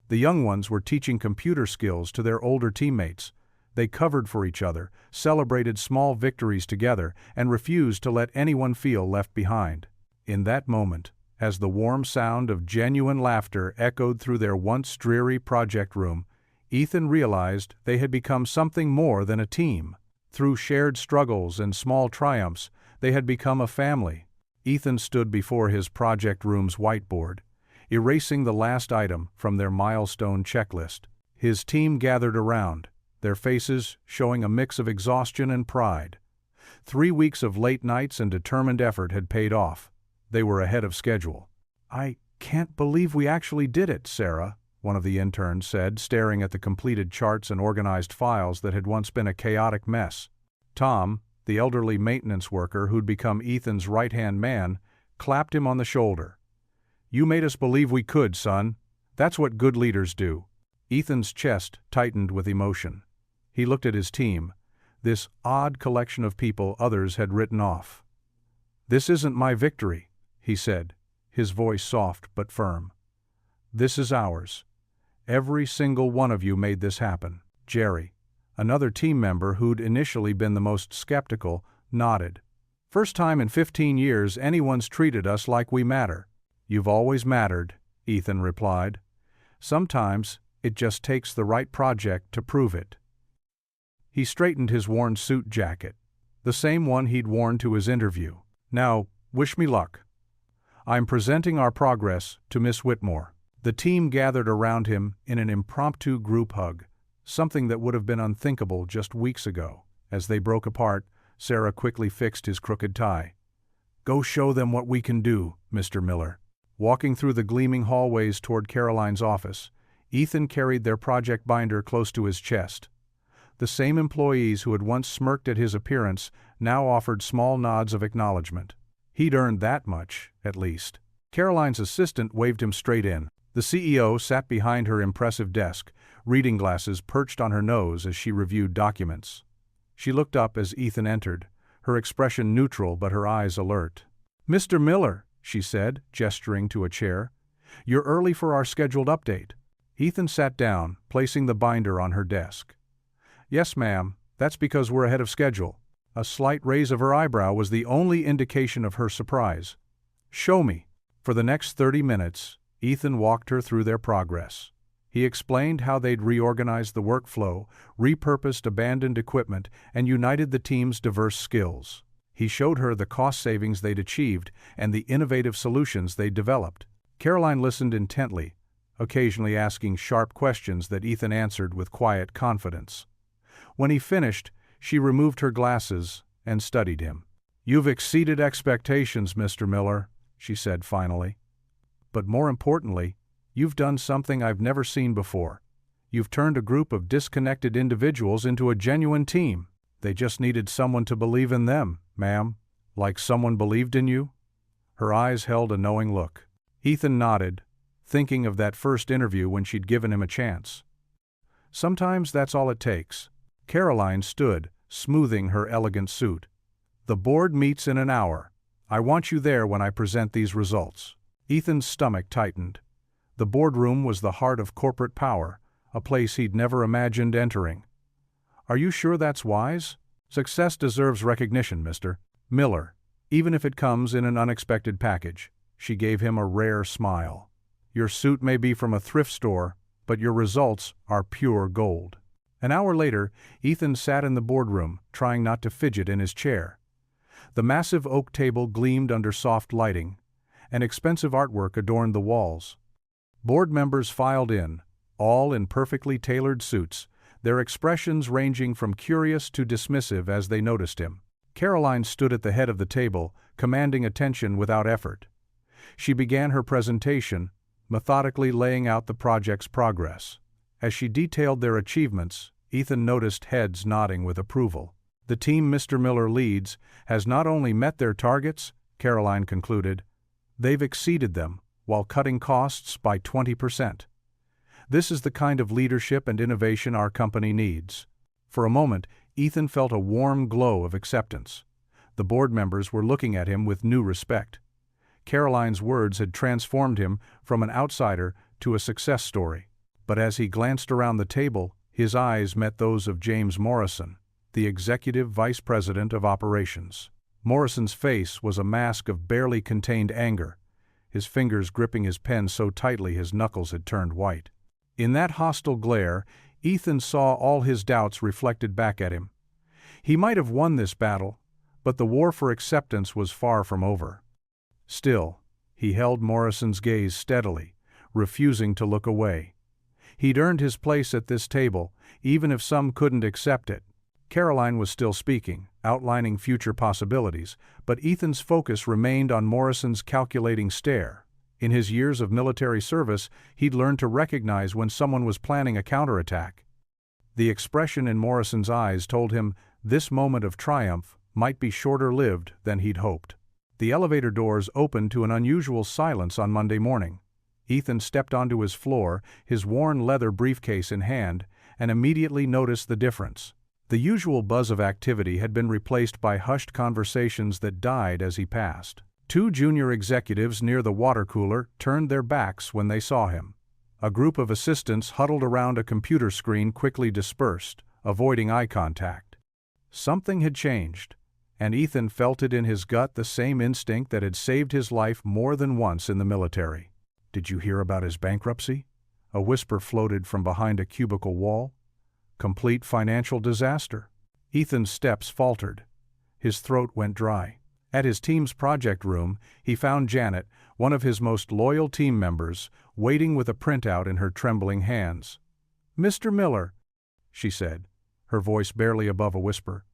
Speaker 1: The young ones were teaching computer skills to their older teammates. They covered for each other, celebrated small victories together, and refused to let anyone feel left behind. In that moment, as the warm sound of genuine laughter echoed through their once dreary project room, Ethan realized they had become something more than a team. Through shared struggles and small triumphs, they had become a family. Ethan stood before his project room's whiteboard, erasing the last item from their milestone checklist. His team gathered around, their faces showing a mix of exhaustion and pride. 3 weeks of late nights and determined effort had paid off. They were ahead of schedule. I can't believe we actually did it, Sarah, one of the interns said, staring at the completed charts and organized files that had once been a chaotic mess. Tom, the elderly maintenance worker who'd become Ethan's right-hand man, clapped him on the shoulder. You made us believe we could, son. That's what good leaders do. Ethan's chest tightened with emotion. He looked at his team, this odd collection of people others had written off. This isn't my victory, he said, his voice soft but firm. This is ours. Every single one of you made this happen. Jerry, another team member who'd initially been the most skeptical, nodded. First time in 15 years anyone's treated us like we matter. You've always mattered, Ethan replied. Sometimes it just takes the right project to prove it. He straightened his worn suit jacket, the same one he'd worn to his interview. Now, wish me luck. I'm presenting our progress to Miss Whitmore. The team gathered around him in an impromptu group hug, something that would have been unthinkable just weeks ago. As they broke apart, Sarah quickly fixed his crooked tie. Go show them what we can do, Mr. Miller. Walking through the gleaming hallways toward Caroline's office, Ethan carried their project binder close to his chest. The same employees who had once smirked at his appearance now offered small nods of acknowledgement. He'd earned that much, at least. Caroline's assistant waved him straight in. The CEO sat behind her impressive desk, reading glasses perched on her nose as she reviewed documents. She looked up as Ethan entered, her expression neutral but her eyes alert. Mr. Miller, she said, gesturing to a chair. You're early for our scheduled update. Ethan sat down, placing the binder on her desk. Yes, ma'am, that's because we're ahead of schedule. A slight raise of her eyebrow was the only indication of her surprise. Show me. For the next 30 minutes, Ethan walked her through their progress. He explained how they'd reorganized the workflow, repurposed abandoned equipment, and united the team's diverse skills. He showed her the cost savings they'd achieved and the innovative solutions they'd developed. Caroline listened intently, occasionally asking sharp questions that Ethan answered with quiet confidence. When he finished, she removed her glasses and studied him. You've exceeded expectations, Mr. Miller, she said finally. But more importantly, you've done something I've never seen before. You've turned a group of disconnected individuals into a genuine team. They just needed someone to believe in them, ma'am. Like someone believed in you? Her eyes held a knowing look. Ethan nodded, thinking of that first interview when she'd given him a chance. Sometimes that's all it takes. Caroline stood, smoothing her elegant suit. The board meets in an hour. I want you there when I present these results. Ethan's stomach tightened. The boardroom was the heart of corporate power, a place he'd never imagined entering. Are you sure that's wise? Success deserves recognition, Mr. Miller, even if it comes in an unexpected package. She gave him a rare smile. Your suit may be from a thrift store, but your results are pure gold. An hour later, Ethan sat in the boardroom, trying not to fidget in his chair. The massive oak table gleamed under soft lighting, and expensive artwork adorned the walls. Board members filed in, all in perfectly tailored suits, their expressions ranging from curious to dismissive as they noticed him. Caroline stood at the head of the table, commanding attention without effort. She began her presentation, methodically laying out the project's progress. As she detailed their achievements, Ethan noticed heads nodding with approval. The team Mr. Miller leads has not only met their targets, Caroline concluded, they've exceeded them, while cutting costs by 20%. This is the kind of leadership and innovation our company needs. For a moment, Ethan felt a warm glow of acceptance. The board members were looking at him with new respect. Caroline's words had transformed him from an outsider to a success story. But as he glanced around the table, his eyes met those of James Morrison, the Executive Vice President of Operations. Morrison's face was a mask of barely contained anger, his fingers gripping his pen so tightly his knuckles had turned white. In that hostile glare, Ethan saw all his doubts reflected back at him. He might have won this battle, but the war for acceptance was far from over. Still, he held Morrison's gaze steadily, refusing to look away. He'd earned his place at this table, even if some couldn't accept it. Caroline was still speaking, outlining future possibilities, but Ethan's focus remained on Morrison's calculating stare. In his years of military service, he'd learned to recognize when someone was planning a counterattack. The expression in Morrison's eyes told him this moment of triumph might be shorter-lived than he'd hoped. The elevator doors opened to an unusual silence on Monday morning. Ethan stepped onto his floor, his worn leather briefcase in hand, and immediately noticed the difference. The usual buzz of activity had been replaced by hushed conversations that died as he passed. Two junior executives near the water cooler turned their backs when they saw him. A group of assistants huddled around a computer screen quickly dispersed, avoiding eye contact. Something had changed, and Ethan felt it in his gut, the same instinct that had saved his life more than once in the military. "Did you hear about his bankruptcy?" A whisper floated from behind a cubicle wall. "Complete financial disaster." Ethan's steps faltered. His throat went dry. At his team's project room, he found Janet, one of his most loyal team members, waiting with a printout in her trembling hands. "Mr. Miller," she said, her voice barely above a whisper,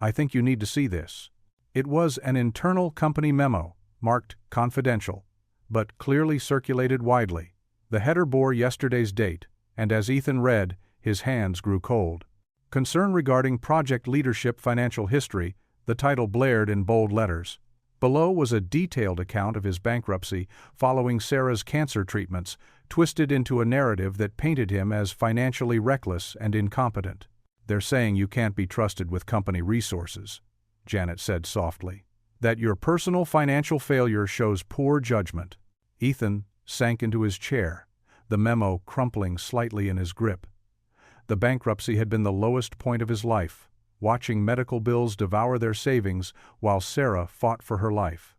Speaker 1: "I think you need to see this." It was an internal company memo, marked confidential, but clearly circulated widely. The header bore yesterday's date, and as Ethan read, his hands grew cold. "Concern regarding project leadership financial history," the title blared in bold letters. Below was a detailed account of his bankruptcy following Sarah's cancer treatments, twisted into a narrative that painted him as financially reckless and incompetent. "They're saying you can't be trusted with company resources," Janet said softly. "That your personal financial failure shows poor judgment." Ethan sank into his chair, the memo crumpling slightly in his grip. The bankruptcy had been the lowest point of his life, watching medical bills devour their savings while Sarah fought for her life.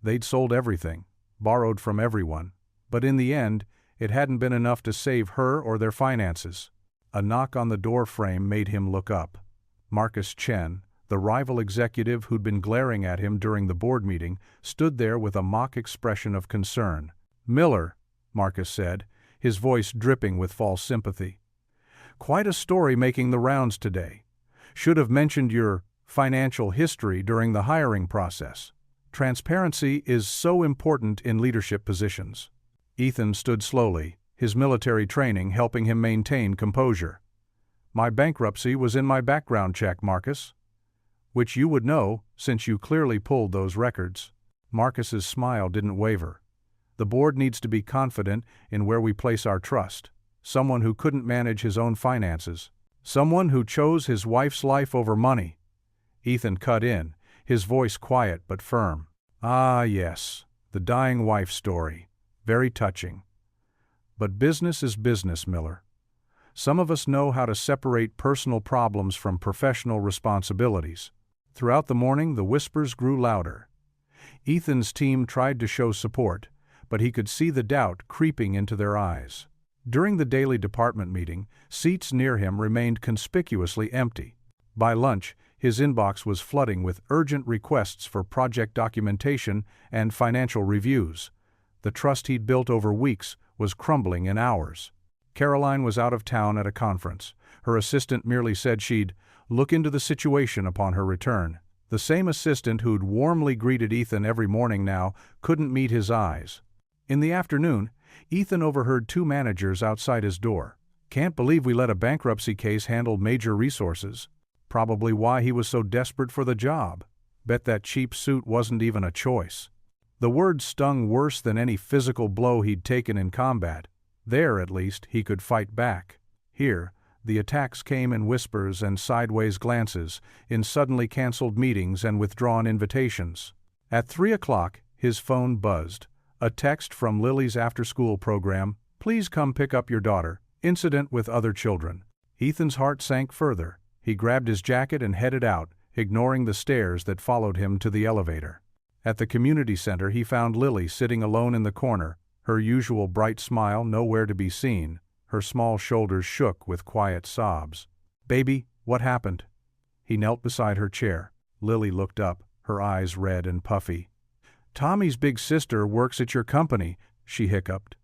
Speaker 1: They'd sold everything, borrowed from everyone, but in the end, it hadn't been enough to save her or their finances. A knock on the door frame made him look up. Marcus Chen, the rival executive who'd been glaring at him during the board meeting, stood there with a mock expression of concern. "Miller," Marcus said, his voice dripping with false sympathy. "Quite a story making the rounds today. Should have mentioned your financial history during the hiring process. Transparency is so important in leadership positions." Ethan stood slowly, his military training helping him maintain composure. "My bankruptcy was in my background check, Marcus. Which you would know, since you clearly pulled those records." Marcus's smile didn't waver. "The board needs to be confident in where we place our trust. Someone who couldn't manage his own finances. Someone who chose his wife's life over money." Ethan cut in, his voice quiet but firm. "Ah, yes, the dying wife story. Very touching. But business is business, Miller. Some of us know how to separate personal problems from professional responsibilities." Throughout the morning, the whispers grew louder. Ethan's team tried to show support, but he could see the doubt creeping into their eyes. During the daily department meeting, seats near him remained conspicuously empty. By lunch, His inbox was flooding with urgent requests for project documentation and financial reviews. The trust he'd built over weeks was crumbling in hours. Caroline was out of town at a conference. Her assistant merely said she'd look into the situation upon her return. The same assistant who'd warmly greeted Ethan every morning now couldn't meet his eyes. In the afternoon, Ethan overheard two managers outside his door. "Can't believe we let a bankruptcy case handle major resources. Probably why he was so desperate for the job. Bet that cheap suit wasn't even a choice." The words stung worse than any physical blow he'd taken in combat. There, at least, he could fight back. Here, the attacks came in whispers and sideways glances, in suddenly canceled meetings and withdrawn invitations. At 3 o'clock, his phone buzzed. A text from Lily's after-school program, "Please come pick up your daughter. Incident with other children." Ethan's heart sank further. He grabbed his jacket and headed out, ignoring the stares that followed him to the elevator. At the community center he found Lily sitting alone in the corner, her usual bright smile nowhere to be seen. Her small shoulders shook with quiet sobs. "Baby, what happened?" He knelt beside her chair. Lily looked up, her eyes red and puffy. "Tommy's big sister works at your company," she hiccuped.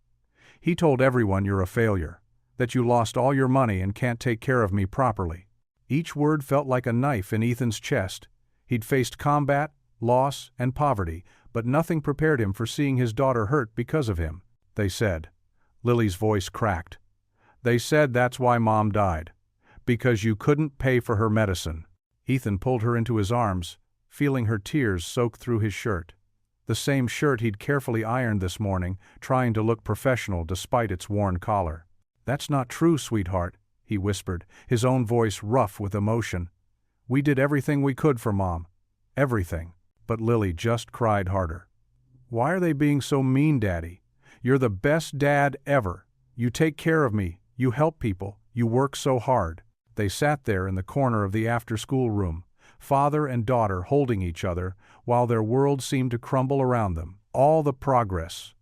Speaker 1: "He told everyone you're a failure, that you lost all your money and can't take care of me properly." Each word felt like a knife in Ethan's chest. He'd faced combat, loss, and poverty, but nothing prepared him for seeing his daughter hurt because of him. "They said." Lily's voice cracked. "They said that's why Mom died. Because you couldn't pay for her medicine." Ethan pulled her into his arms, feeling her tears soak through his shirt. The same shirt he'd carefully ironed this morning, trying to look professional despite its worn collar. "That's not true, sweetheart," he whispered, his own voice rough with emotion. "We did everything we could for Mom. Everything." But Lily just cried harder. "Why are they being so mean, Daddy? You're the best dad ever. You take care of me, you help people, you work so hard." They sat there in the corner of the after-school room, father and daughter holding each other, while their world seemed to crumble around them. All the progress,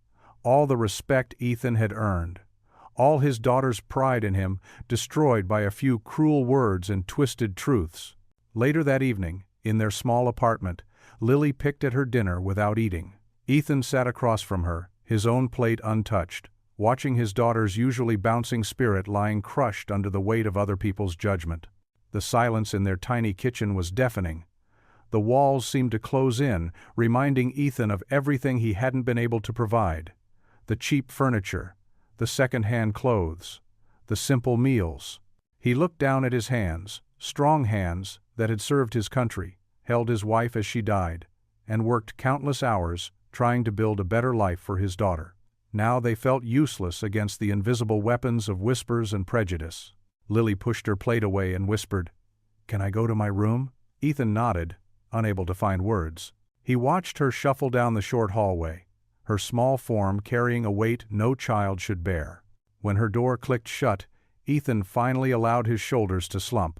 Speaker 1: all the respect Ethan had earned, all his daughter's pride in him destroyed by a few cruel words and twisted truths. Later that evening, in their small apartment, Lily picked at her dinner without eating. Ethan sat across from her, his own plate untouched, watching his daughter's usually bouncing spirit lying crushed under the weight of other people's judgment. The silence in their tiny kitchen was deafening. The walls seemed to close in, reminding Ethan of everything he hadn't been able to provide. The cheap furniture, the second-hand clothes, the simple meals. He looked down at his hands, strong hands that had served his country, held his wife as she died, and worked countless hours trying to build a better life for his daughter. Now they felt useless against the invisible weapons of whispers and prejudice. Lily pushed her plate away and whispered, "Can I go to my room?" Ethan nodded, unable to find words. He watched her shuffle down the short hallway, her small form carrying a weight no child should bear. When her door clicked shut, Ethan finally allowed his shoulders to slump.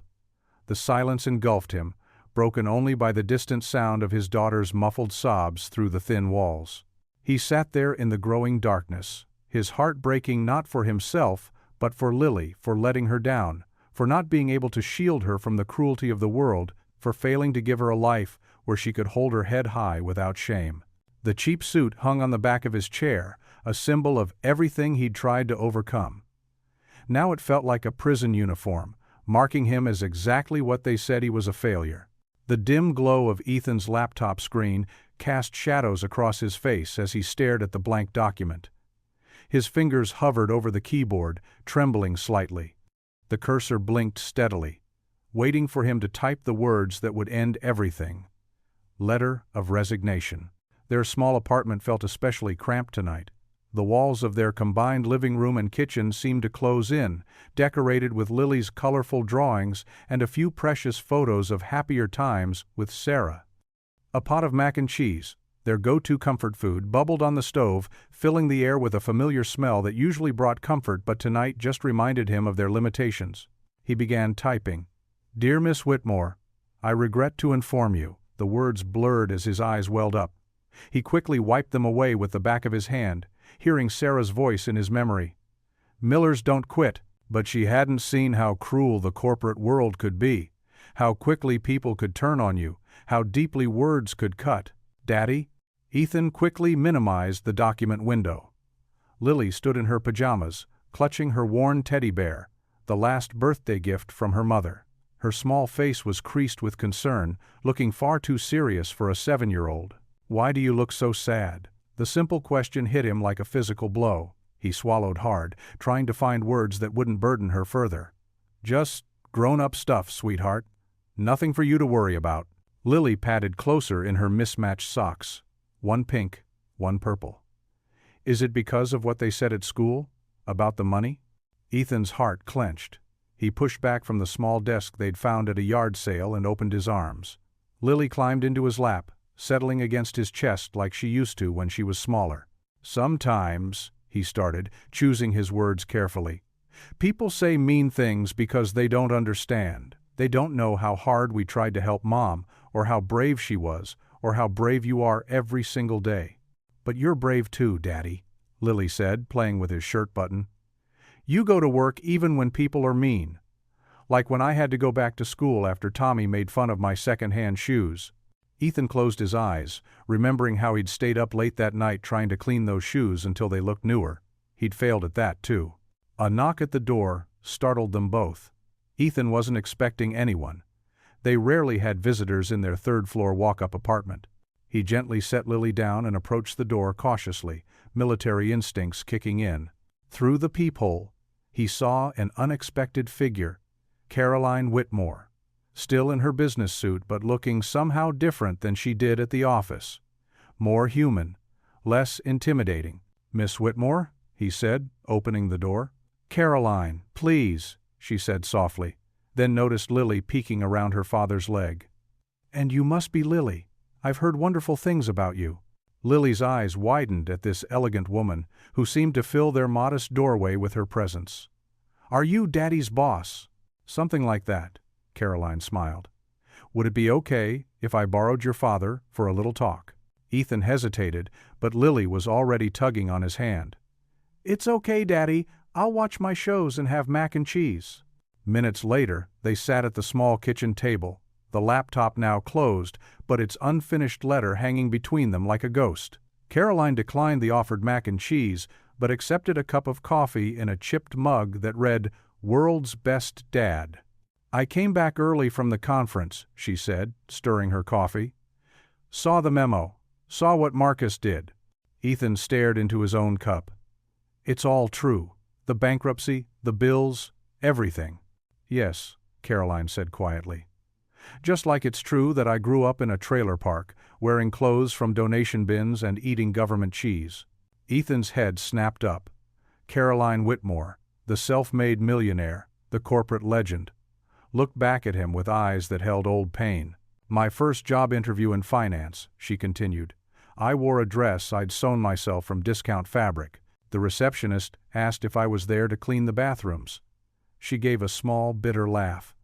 Speaker 1: The silence engulfed him, broken only by the distant sound of his daughter's muffled sobs through the thin walls. He sat there in the growing darkness, his heart breaking not for himself, but for Lily, for letting her down, for not being able to shield her from the cruelty of the world, for failing to give her a life where she could hold her head high without shame. The cheap suit hung on the back of his chair, a symbol of everything he'd tried to overcome. Now it felt like a prison uniform, marking him as exactly what they said he was, a failure. The dim glow of Ethan's laptop screen cast shadows across his face as he stared at the blank document. His fingers hovered over the keyboard, trembling slightly. The cursor blinked steadily, waiting for him to type the words that would end everything. Letter of resignation. Their small apartment felt especially cramped tonight. The walls of their combined living room and kitchen seemed to close in, decorated with Lily's colorful drawings and a few precious photos of happier times with Sarah. A pot of mac and cheese, their go-to comfort food, bubbled on the stove, filling the air with a familiar smell that usually brought comfort but tonight just reminded him of their limitations. He began typing. "Dear Miss Whitmore, I regret to inform you." The words blurred as his eyes welled up. He quickly wiped them away with the back of his hand, hearing Sarah's voice in his memory. "Millers don't quit," but she hadn't seen how cruel the corporate world could be. how quickly people could turn on you, how deeply words could cut. Daddy? Ethan quickly minimized the document window. Lily stood in her pajamas, clutching her worn teddy bear, the last birthday gift from her mother. Her small face was creased with concern, looking far too serious for a 7-year-old. Why do you look so sad? The simple question hit him like a physical blow. He swallowed hard, trying to find words that wouldn't burden her further. Just grown-up stuff, sweetheart. Nothing for you to worry about. Lily patted closer in her mismatched socks. One pink, one purple. Is it because of what they said at school? About the money? Ethan's heart clenched. He pushed back from the small desk they'd found at a yard sale and opened his arms. Lily climbed into his lap, settling against his chest like she used to when she was smaller. Sometimes, he started, choosing his words carefully, people say mean things because they don't understand. They don't know how hard we tried to help Mom, or how brave she was, or how brave you are every single day. But you're brave too, Daddy, Lily said, playing with his shirt button. You go to work even when people are mean. Like when I had to go back to school after Tommy made fun of my second-hand shoes. Ethan closed his eyes, remembering how he'd stayed up late that night trying to clean those shoes until they looked newer. He'd failed at that, too. A knock at the door startled them both. Ethan wasn't expecting anyone. They rarely had visitors in their third-floor walk-up apartment. He gently set Lily down and approached the door cautiously, military instincts kicking in. Through the peephole, he saw an unexpected figure, Caroline Whitmore, still in her business suit but looking somehow different than she did at the office. More human, less intimidating. Miss Whitmore, he said, opening the door. Caroline, please, she said softly, then noticed Lily peeking around her father's leg. And you must be Lily. I've heard wonderful things about you. Lily's eyes widened at this elegant woman, who seemed to fill their modest doorway with her presence. Are you Daddy's boss? Something like that, Caroline smiled. Would it be okay if I borrowed your father for a little talk? Ethan hesitated, but Lily was already tugging on his hand. It's okay, Daddy. I'll watch my shows and have mac and cheese. Minutes later, they sat at the small kitchen table, the laptop now closed, but its unfinished letter hanging between them like a ghost. Caroline declined the offered mac and cheese, but accepted a cup of coffee in a chipped mug that read, World's Best Dad. I came back early from the conference, she said, stirring her coffee. Saw the memo. Saw what Marcus did. Ethan stared into his own cup. It's all true. The bankruptcy, the bills, everything. Yes, Caroline said quietly. Just like it's true that I grew up in a trailer park, wearing clothes from donation bins and eating government cheese. Ethan's head snapped up. Caroline Whitmore, the self-made millionaire, the corporate legend, looked back at him with eyes that held old pain. My first job interview in finance, she continued. I wore a dress I'd sewn myself from discount fabric. The receptionist asked if I was there to clean the bathrooms. She gave a small, bitter laugh.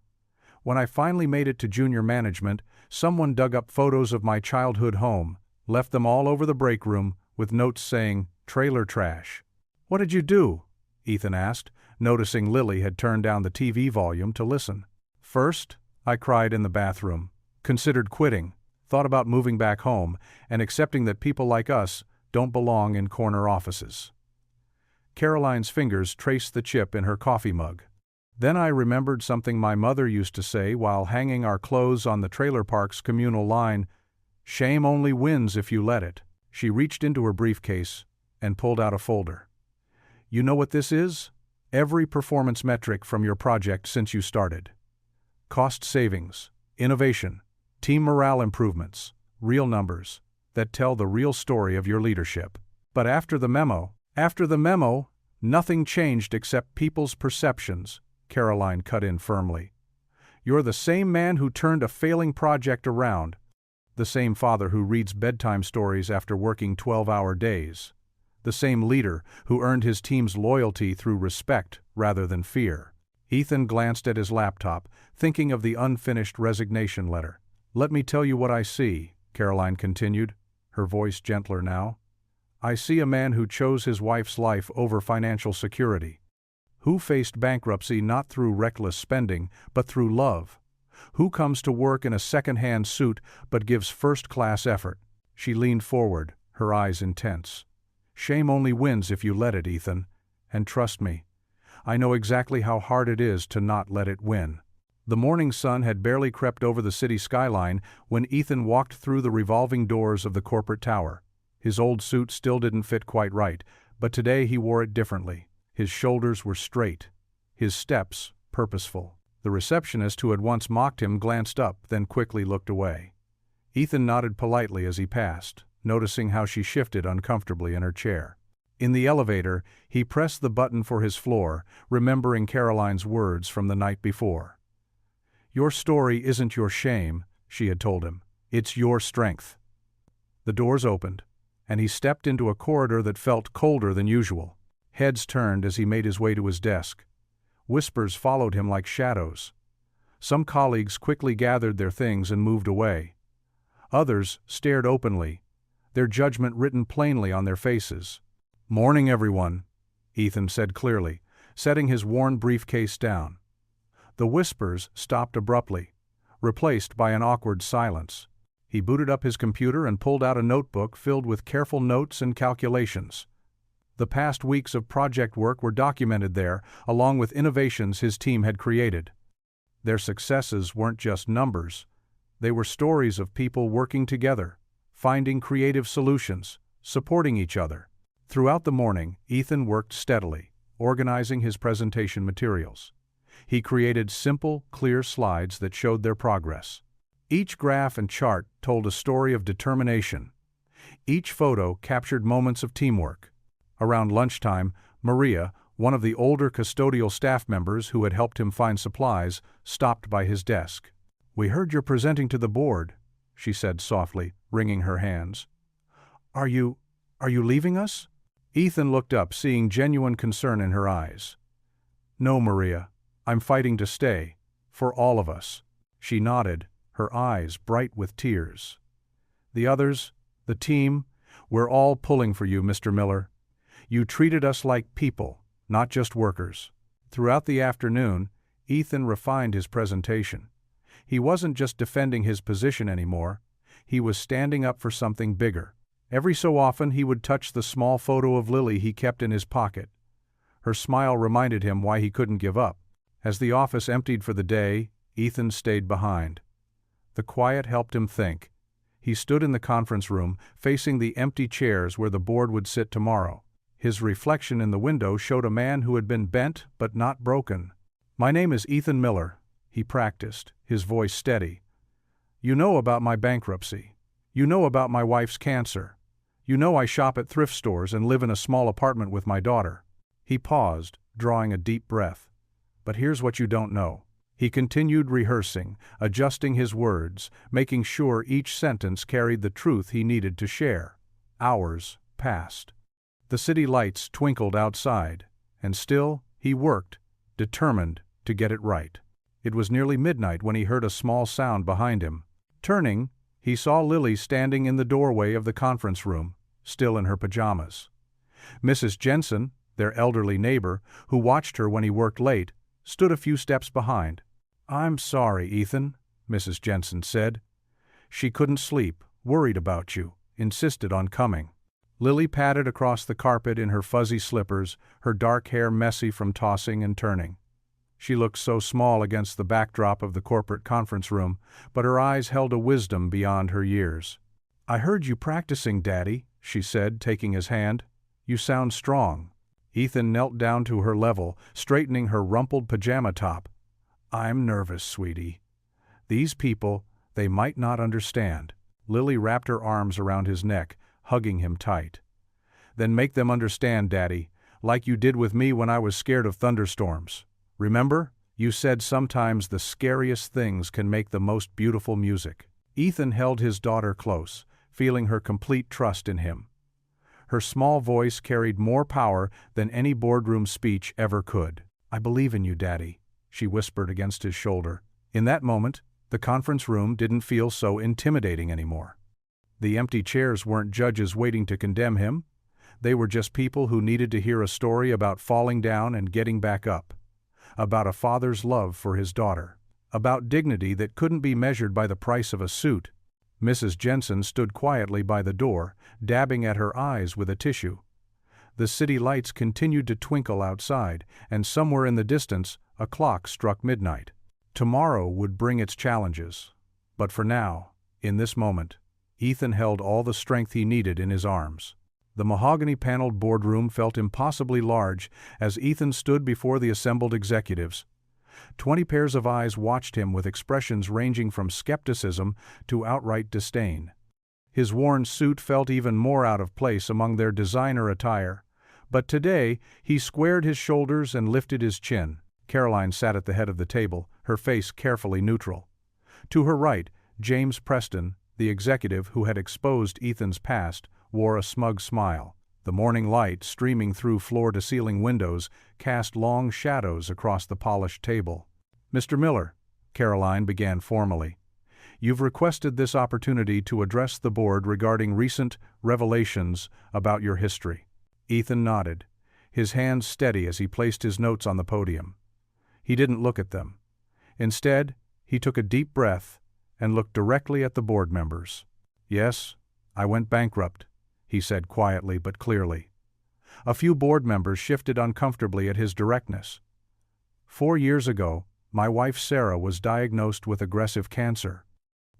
Speaker 1: When I finally made it to junior management, someone dug up photos of my childhood home, left them all over the break room, with notes saying, trailer trash. What did you do? Ethan asked, noticing Lily had turned down the TV volume to listen. First, I cried in the bathroom, considered quitting, thought about moving back home, and accepting that people like us don't belong in corner offices. Caroline's fingers traced the chip in her coffee mug. Then I remembered something my mother used to say while hanging our clothes on the trailer park's communal line, shame only wins if you let it. She reached into her briefcase and pulled out a folder. You know what this is? Every performance metric from your project since you started. Cost savings, innovation, team morale improvements, real numbers that tell the real story of your leadership. But after the memo, nothing changed except people's perceptions, Caroline cut in firmly. You're the same man who turned a failing project around, the same father who reads bedtime stories after working 12-hour days, the same leader who earned his team's loyalty through respect rather than fear. Ethan glanced at his laptop, thinking of the unfinished resignation letter. Let me tell you what I see, Caroline continued, her voice gentler now. I see a man who chose his wife's life over financial security, who faced bankruptcy not through reckless spending, but through love, Who comes to work in a second-hand suit but gives first-class effort? She leaned forward, her eyes intense. Shame only wins if you let it, Ethan. And trust me, I know exactly how hard it is to not let it win. The morning sun had barely crept over the city skyline when Ethan walked through the revolving doors of the corporate tower. His old suit still didn't fit quite right, but today he wore it differently. His shoulders were straight, his steps purposeful. The receptionist who had once mocked him glanced up, then quickly looked away. Ethan nodded politely as he passed, noticing how she shifted uncomfortably in her chair. In the elevator, he pressed the button for his floor, remembering Caroline's words from the night before. "Your story isn't your shame," she had told him. "It's your strength." The doors opened, and he stepped into a corridor that felt colder than usual. Heads turned as he made his way to his desk. Whispers followed him like shadows. Some colleagues quickly gathered their things and moved away. Others stared openly, their judgment written plainly on their faces. "Morning, everyone," Ethan said clearly, setting his worn briefcase down. The whispers stopped abruptly, replaced by an awkward silence. He booted up his computer and pulled out a notebook filled with careful notes and calculations. The past weeks of project work were documented there, along with innovations his team had created. Their successes weren't just numbers. They were stories of people working together, finding creative solutions, supporting each other. Throughout the morning, Ethan worked steadily, organizing his presentation materials. He created simple, clear slides that showed their progress. Each graph and chart told a story of determination. Each photo captured moments of teamwork. Around lunchtime, Maria, one of the older custodial staff members who had helped him find supplies, stopped by his desk. "We heard you're presenting to the board," she said softly, wringing her hands. Are you leaving us?" Ethan looked up, seeing genuine concern in her eyes. "No, Maria. I'm fighting to stay. For all of us." She nodded, her eyes bright with tears. "The others, the team, we're all pulling for you, Mr. Miller. You treated us like people, not just workers." Throughout the afternoon, Ethan refined his presentation. He wasn't just defending his position anymore, he was standing up for something bigger. Every so often he would touch the small photo of Lily he kept in his pocket. Her smile reminded him why he couldn't give up. As the office emptied for the day, Ethan stayed behind. The quiet helped him think. He stood in the conference room, facing the empty chairs where the board would sit tomorrow. His reflection in the window showed a man who had been bent but not broken. "My name is Ethan Miller," he practiced, his voice steady. "You know about my bankruptcy. You know about my wife's cancer. You know I shop at thrift stores and live in a small apartment with my daughter." He paused, drawing a deep breath. "But here's what you don't know." He continued rehearsing, adjusting his words, making sure each sentence carried the truth he needed to share. Hours passed. The city lights twinkled outside, and still he worked, determined to get it right. It was nearly midnight when he heard a small sound behind him. Turning, he saw Lily standing in the doorway of the conference room, still in her pajamas. Mrs. Jensen, their elderly neighbor, who watched her when he worked late, stood a few steps behind. "I'm sorry, Ethan," Mrs. Jensen said. "She couldn't sleep, worried about you, insisted on coming." Lily padded across the carpet in her fuzzy slippers, her dark hair messy from tossing and turning. She looked so small against the backdrop of the corporate conference room, but her eyes held a wisdom beyond her years. "I heard you practicing, Daddy," she said, taking his hand. "You sound strong." Ethan knelt down to her level, straightening her rumpled pajama top. "I'm nervous, sweetie. These people, they might not understand." Lily wrapped her arms around his neck, hugging him tight. "Then make them understand, Daddy, like you did with me when I was scared of thunderstorms. Remember, you said sometimes the scariest things can make the most beautiful music." Ethan held his daughter close, feeling her complete trust in him. Her small voice carried more power than any boardroom speech ever could. "I believe in you, Daddy," she whispered against his shoulder. In that moment, the conference room didn't feel so intimidating anymore. The empty chairs weren't judges waiting to condemn him. They were just people who needed to hear a story about falling down and getting back up. About a father's love for his daughter. about dignity that couldn't be measured by the price of a suit. Mrs. Jensen stood quietly by the door, dabbing at her eyes with a tissue. The city lights continued to twinkle outside, and somewhere in the distance, a clock struck midnight. Tomorrow would bring its challenges. But for now, in this moment, Ethan held all the strength he needed in his arms. The mahogany-paneled boardroom felt impossibly large as Ethan stood before the assembled executives. 20 pairs of eyes watched him with expressions ranging from skepticism to outright disdain. His worn suit felt even more out of place among their designer attire. But today, he squared his shoulders and lifted his chin. Caroline sat at the head of the table, her face carefully neutral. To her right, James Preston, the executive who had exposed Ethan's past, wore a smug smile. The morning light, streaming through floor-to-ceiling windows, cast long shadows across the polished table. "Mr. Miller," Caroline began formally, "you've requested this opportunity to address the board regarding recent revelations about your history." Ethan nodded, his hands steady as he placed his notes on the podium. He didn't look at them. Instead, he took a deep breath and looked directly at the board members. "Yes, I went bankrupt," he said quietly but clearly. A few board members shifted uncomfortably at his directness. 4 years ago, my wife Sarah was diagnosed with aggressive cancer.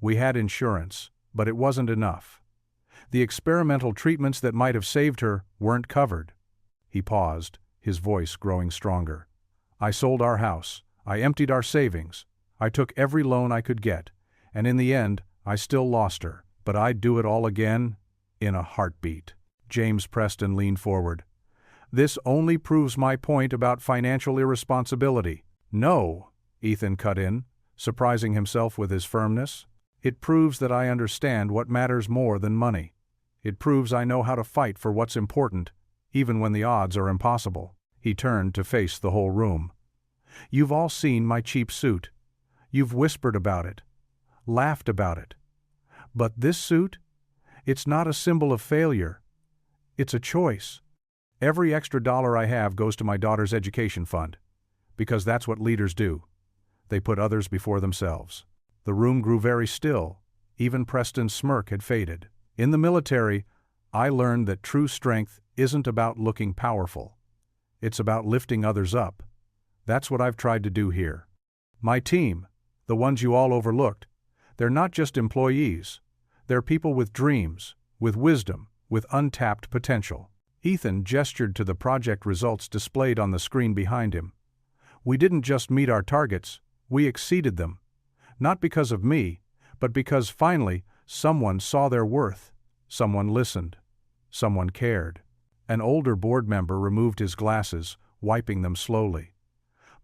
Speaker 1: We had insurance, but it wasn't enough. The experimental treatments that might have saved her weren't covered. He paused, his voice growing stronger. "I sold our house. I emptied our savings. I took every loan I could get, and in the end, I still lost her. But I'd do it all again, in a heartbeat." James Preston leaned forward. "This only proves my point about financial irresponsibility." "No," Ethan cut in, surprising himself with his firmness. "It proves that I understand what matters more than money. It proves I know how to fight for what's important, even when the odds are impossible." He turned to face the whole room. "You've all seen my cheap suit. You've whispered about it, laughed about it. But this suit? It's not a symbol of failure. It's a choice. Every extra dollar I have goes to my daughter's education fund. Because that's what leaders do. They put others before themselves." The room grew very still. Even Preston's smirk had faded. "In the military, I learned that true strength isn't about looking powerful. It's about lifting others up. That's what I've tried to do here. My team, the ones you all overlooked, they're not just employees. They're people with dreams, with wisdom, with untapped potential." Ethan gestured to the project results displayed on the screen behind him. "We didn't just meet our targets, we exceeded them. Not because of me, but because finally someone saw their worth, someone listened, someone cared." An older board member removed his glasses, wiping them slowly.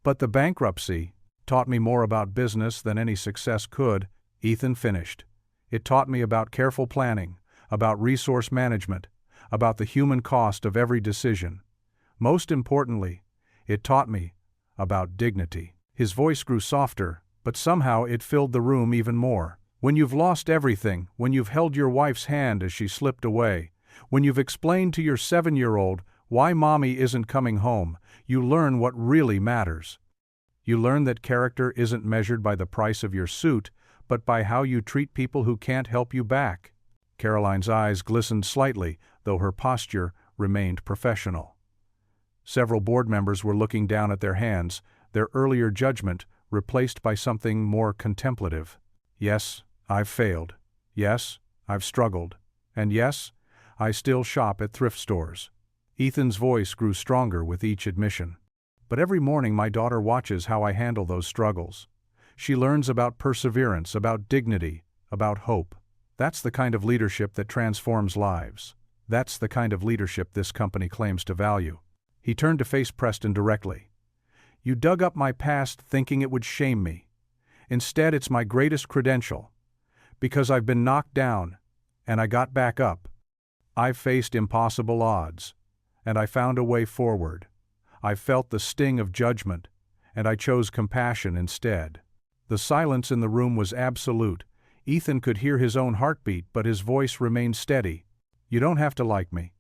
Speaker 1: "But the bankruptcy taught me more about business than any success could," Ethan finished. "It taught me about careful planning, about resource management, about the human cost of every decision. Most importantly, it taught me about dignity." His voice grew softer, but somehow it filled the room even more. "When you've lost everything, when you've held your wife's hand as she slipped away, when you've explained to your 7-year-old why mommy isn't coming home, you learn what really matters. You learn that character isn't measured by the price of your suit, but by how you treat people who can't help you back." Caroline's eyes glistened slightly, though her posture remained professional. Several board members were looking down at their hands, their earlier judgment replaced by something more contemplative. "Yes, I've failed. Yes, I've struggled. And yes, I still shop at thrift stores." Ethan's voice grew stronger with each admission. "But every morning my daughter watches how I handle those struggles. She learns about perseverance, about dignity, about hope. That's the kind of leadership that transforms lives. That's the kind of leadership this company claims to value." He turned to face Preston directly. "You dug up my past thinking it would shame me. Instead, it's my greatest credential. Because I've been knocked down, and I got back up. I've faced impossible odds, and I found a way forward. I felt the sting of judgment, and I chose compassion instead." The silence in the room was absolute. Ethan could hear his own heartbeat, but his voice remained steady. "You don't have to like me.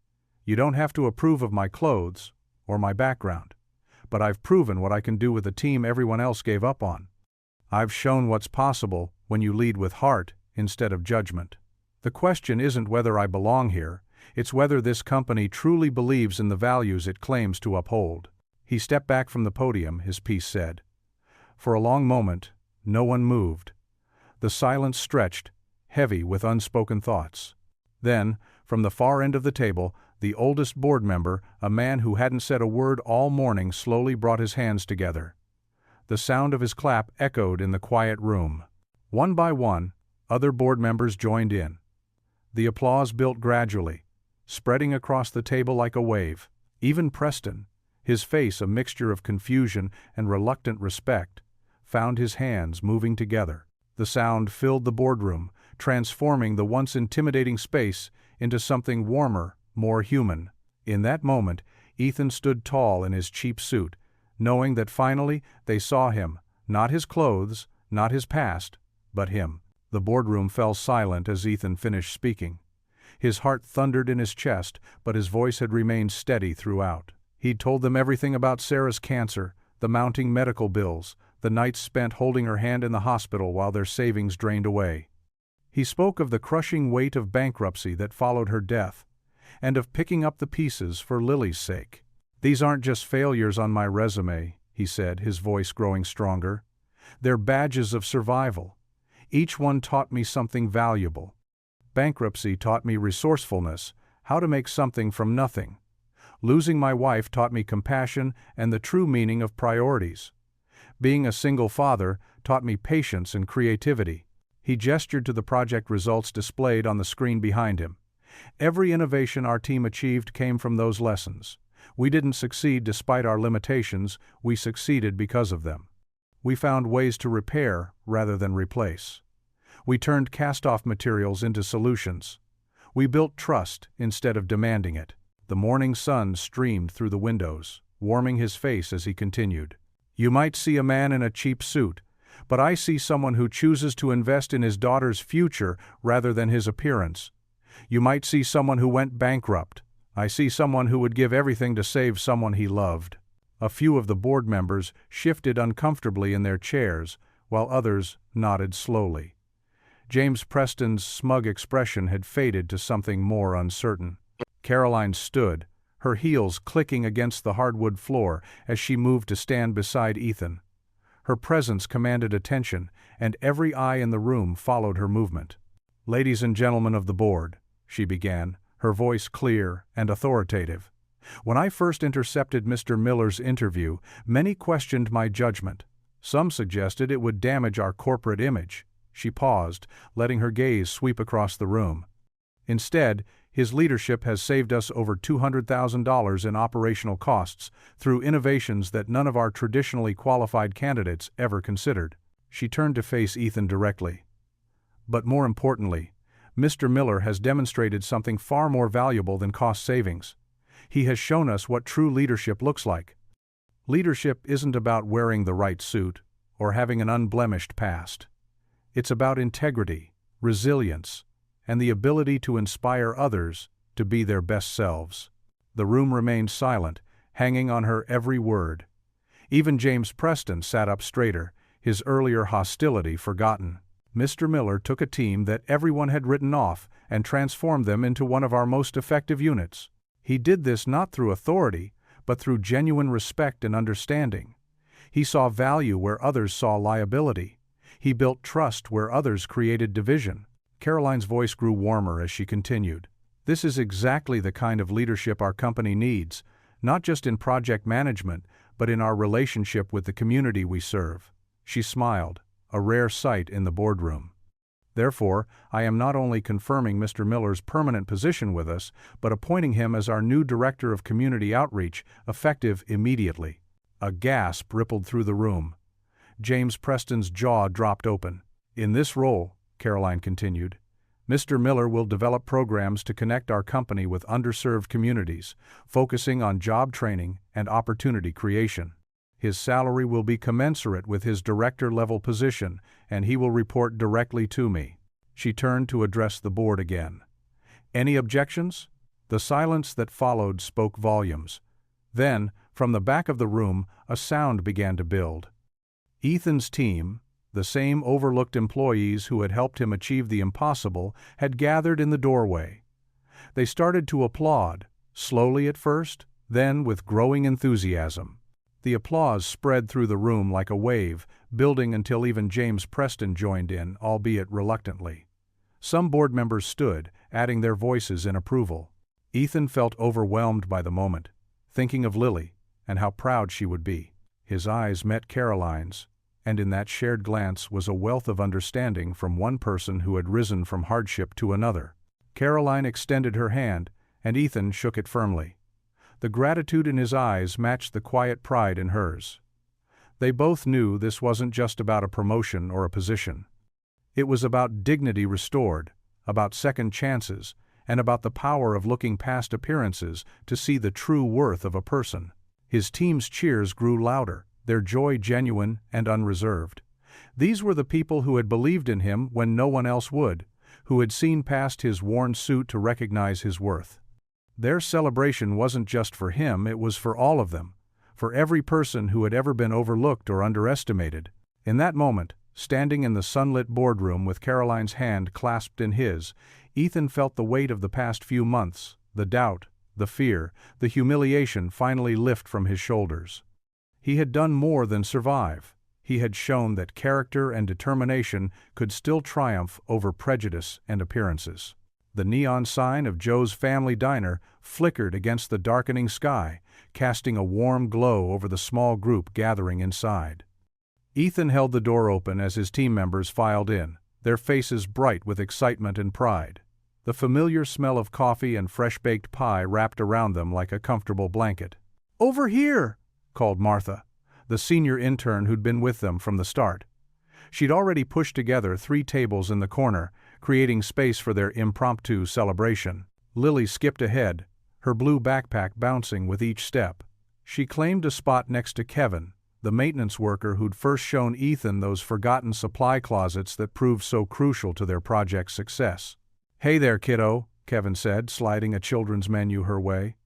Speaker 1: You don't have to approve of my clothes or my background. But I've proven what I can do with a team everyone else gave up on. I've shown what's possible when you lead with heart instead of judgment. The question isn't whether I belong here, it's whether this company truly believes in the values it claims to uphold." He stepped back from the podium, his piece said. For a long moment, no one moved. The silence stretched, heavy with unspoken thoughts. Then, from the far end of the table, the oldest board member, a man who hadn't said a word all morning, slowly brought his hands together. The sound of his clap echoed in the quiet room. One by one, other board members joined in. The applause built gradually, spreading across the table like a wave. Even Preston, his face a mixture of confusion and reluctant respect, found his hands moving together. The sound filled the boardroom, transforming the once intimidating space into something warmer, more human. In that moment, Ethan stood tall in his cheap suit, knowing that finally they saw him, not his clothes, not his past, but him. The boardroom fell silent as Ethan finished speaking. His heart thundered in his chest, but his voice had remained steady throughout. He'd told them everything about Sarah's cancer, the mounting medical bills, the nights spent holding her hand in the hospital while their savings drained away. He spoke of the crushing weight of bankruptcy that followed her death, and of picking up the pieces for Lily's sake. "These aren't just failures on my resume," he said, his voice growing stronger. "They're badges of survival. Each one taught me something valuable. Bankruptcy taught me resourcefulness, how to make something from nothing. Losing my wife taught me compassion and the true meaning of priorities. Being a single father taught me patience and creativity." He gestured to the project results displayed on the screen behind him. "Every innovation our team achieved came from those lessons. We didn't succeed despite our limitations, we succeeded because of them. We found ways to repair rather than replace. We turned cast-off materials into solutions. We built trust instead of demanding it." The morning sun streamed through the windows, warming his face as he continued. "You might see a man in a cheap suit, but I see someone who chooses to invest in his daughter's future rather than his appearance. You might see someone who went bankrupt. I see someone who would give everything to save someone he loved." A few of the board members shifted uncomfortably in their chairs, while others nodded slowly. James Preston's smug expression had faded to something more uncertain. Caroline stood, her heels clicking against the hardwood floor as she moved to stand beside Ethan. Her presence commanded attention, and every eye in the room followed her movement. "Ladies and gentlemen of the board," she began, her voice clear and authoritative. "When I first intercepted Mr. Miller's interview, many questioned my judgment. Some suggested it would damage our corporate image." She paused, letting her gaze sweep across the room. "Instead, his leadership has saved us over $200,000 in operational costs through innovations that none of our traditionally qualified candidates ever considered." She turned to face Ethan directly. "But more importantly, Mr. Miller has demonstrated something far more valuable than cost savings. He has shown us what true leadership looks like. Leadership isn't about wearing the right suit or having an unblemished past. It's about integrity, resilience, and the ability to inspire others to be their best selves." The room remained silent, hanging on her every word. Even James Preston sat up straighter, his earlier hostility forgotten. Mr. Miller took a team that everyone had written off and transformed them into one of our most effective units. He did this not through authority, but through genuine respect and understanding. He saw value where others saw liability. He built trust where others created division. Caroline's voice grew warmer as she continued. "This is exactly the kind of leadership our company needs, not just in project management, but in our relationship with the community we serve." She smiled, a rare sight in the boardroom. "Therefore, I am not only confirming Mr. Miller's permanent position with us, but appointing him as our new Director of Community Outreach, effective immediately." A gasp rippled through the room. James Preston's jaw dropped open. "In this role," Caroline continued, "Mr. Miller will develop programs to connect our company with underserved communities, focusing on job training and opportunity creation. His salary will be commensurate with his director-level position, and he will report directly to me." She turned to address the board again. "Any objections?" The silence that followed spoke volumes. Then, from the back of the room, a sound began to build. Ethan's team, The same overlooked employees who had helped him achieve the impossible had gathered in the doorway. They started to applaud, slowly at first, then with growing enthusiasm. The applause spread through the room like a wave, building until even James Preston joined in, albeit reluctantly. Some board members stood, adding their voices in approval. Ethan felt overwhelmed by the moment, thinking of Lily and how proud she would be. His eyes met Caroline's, and in that shared glance was a wealth of understanding from one person who had risen from hardship to another. Caroline extended her hand, and Ethan shook it firmly. The gratitude in his eyes matched the quiet pride in hers. They both knew this wasn't just about a promotion or a position. It was about dignity restored, about second chances, and about the power of looking past appearances to see the true worth of a person. His team's cheers grew louder, their joy genuine and unreserved. These were the people who had believed in him when no one else would, who had seen past his worn suit to recognize his worth. Their celebration wasn't just for him, it was for all of them, for every person who had ever been overlooked or underestimated. In that moment, standing in the sunlit boardroom with Caroline's hand clasped in his, Ethan felt the weight of the past few months, the doubt, the fear, the humiliation finally lift from his shoulders. He had done more than survive. He had shown that character and determination could still triumph over prejudice and appearances. The neon sign of Joe's Family Diner flickered against the darkening sky, casting a warm glow over the small group gathering inside. Ethan held the door open as his team members filed in, their faces bright with excitement and pride. The familiar smell of coffee and fresh-baked pie wrapped around them like a comfortable blanket. "Over here!" called Martha, the senior intern who'd been with them from the start. She'd already pushed together 3 tables in the corner, creating space for their impromptu celebration. Lily skipped ahead, her blue backpack bouncing with each step. She claimed a spot next to Kevin, the maintenance worker who'd first shown Ethan those forgotten supply closets that proved so crucial to their project's success. "Hey there, kiddo," Kevin said, sliding a children's menu her way.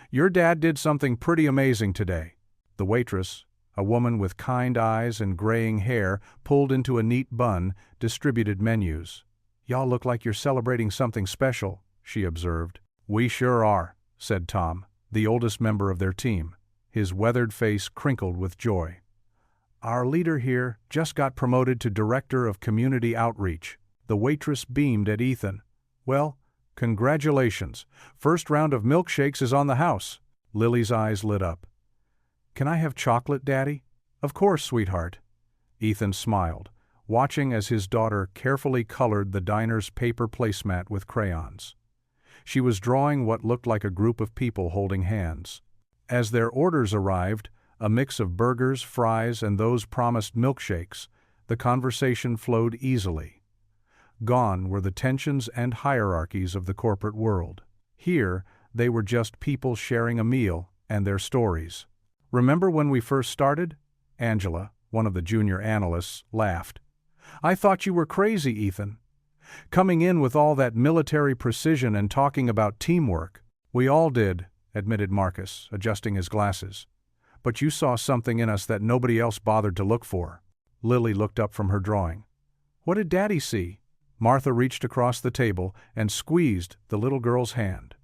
Speaker 1: "Your dad did something pretty amazing today." The waitress, a woman with kind eyes and graying hair pulled into a neat bun, distributed menus. "Y'all look like you're celebrating something special," she observed. "We sure are," said Tom, the oldest member of their team, his weathered face crinkled with joy. "Our leader here just got promoted to Director of Community Outreach." The waitress beamed at Ethan. "Well, congratulations. First round of milkshakes is on the house." Lily's eyes lit up. "Can I have chocolate, Daddy?" "Of course, sweetheart." Ethan smiled, watching as his daughter carefully colored the diner's paper placemat with crayons. She was drawing what looked like a group of people holding hands. As their orders arrived, a mix of burgers, fries, and those promised milkshakes, the conversation flowed easily. Gone were the tensions and hierarchies of the corporate world. Here, they were just people sharing a meal and their stories. "Remember when we first started?" Angela, one of the junior analysts, laughed. "I thought you were crazy, Ethan. Coming in with all that military precision and talking about teamwork." "We all did," admitted Marcus, adjusting his glasses. "But you saw something in us that nobody else bothered to look for." Lily looked up from her drawing. "What did Daddy see?" Martha reached across the table and squeezed the little girl's hand.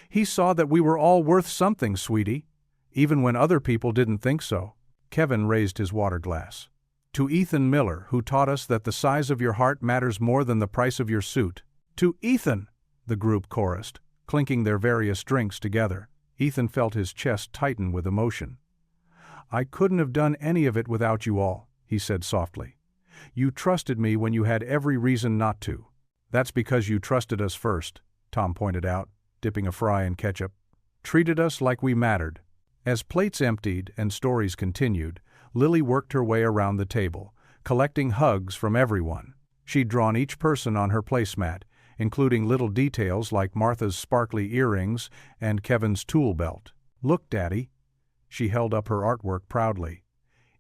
Speaker 1: "He saw that we were all worth something, sweetie, even when other people didn't think so." Kevin raised his water glass. "To Ethan Miller, who taught us that the size of your heart matters more than the price of your suit." "To Ethan!" the group chorused, clinking their various drinks together. Ethan felt his chest tighten with emotion. "I couldn't have done any of it without you all," he said softly. "You trusted me when you had every reason not to." "That's because you trusted us first," Tom pointed out, dipping a fry in ketchup. "Treated us like we mattered." As plates emptied and stories continued, Lily worked her way around the table, collecting hugs from everyone. She'd drawn each person on her placemat, including little details like Martha's sparkly earrings and Kevin's tool belt. "Look, Daddy." She held up her artwork proudly.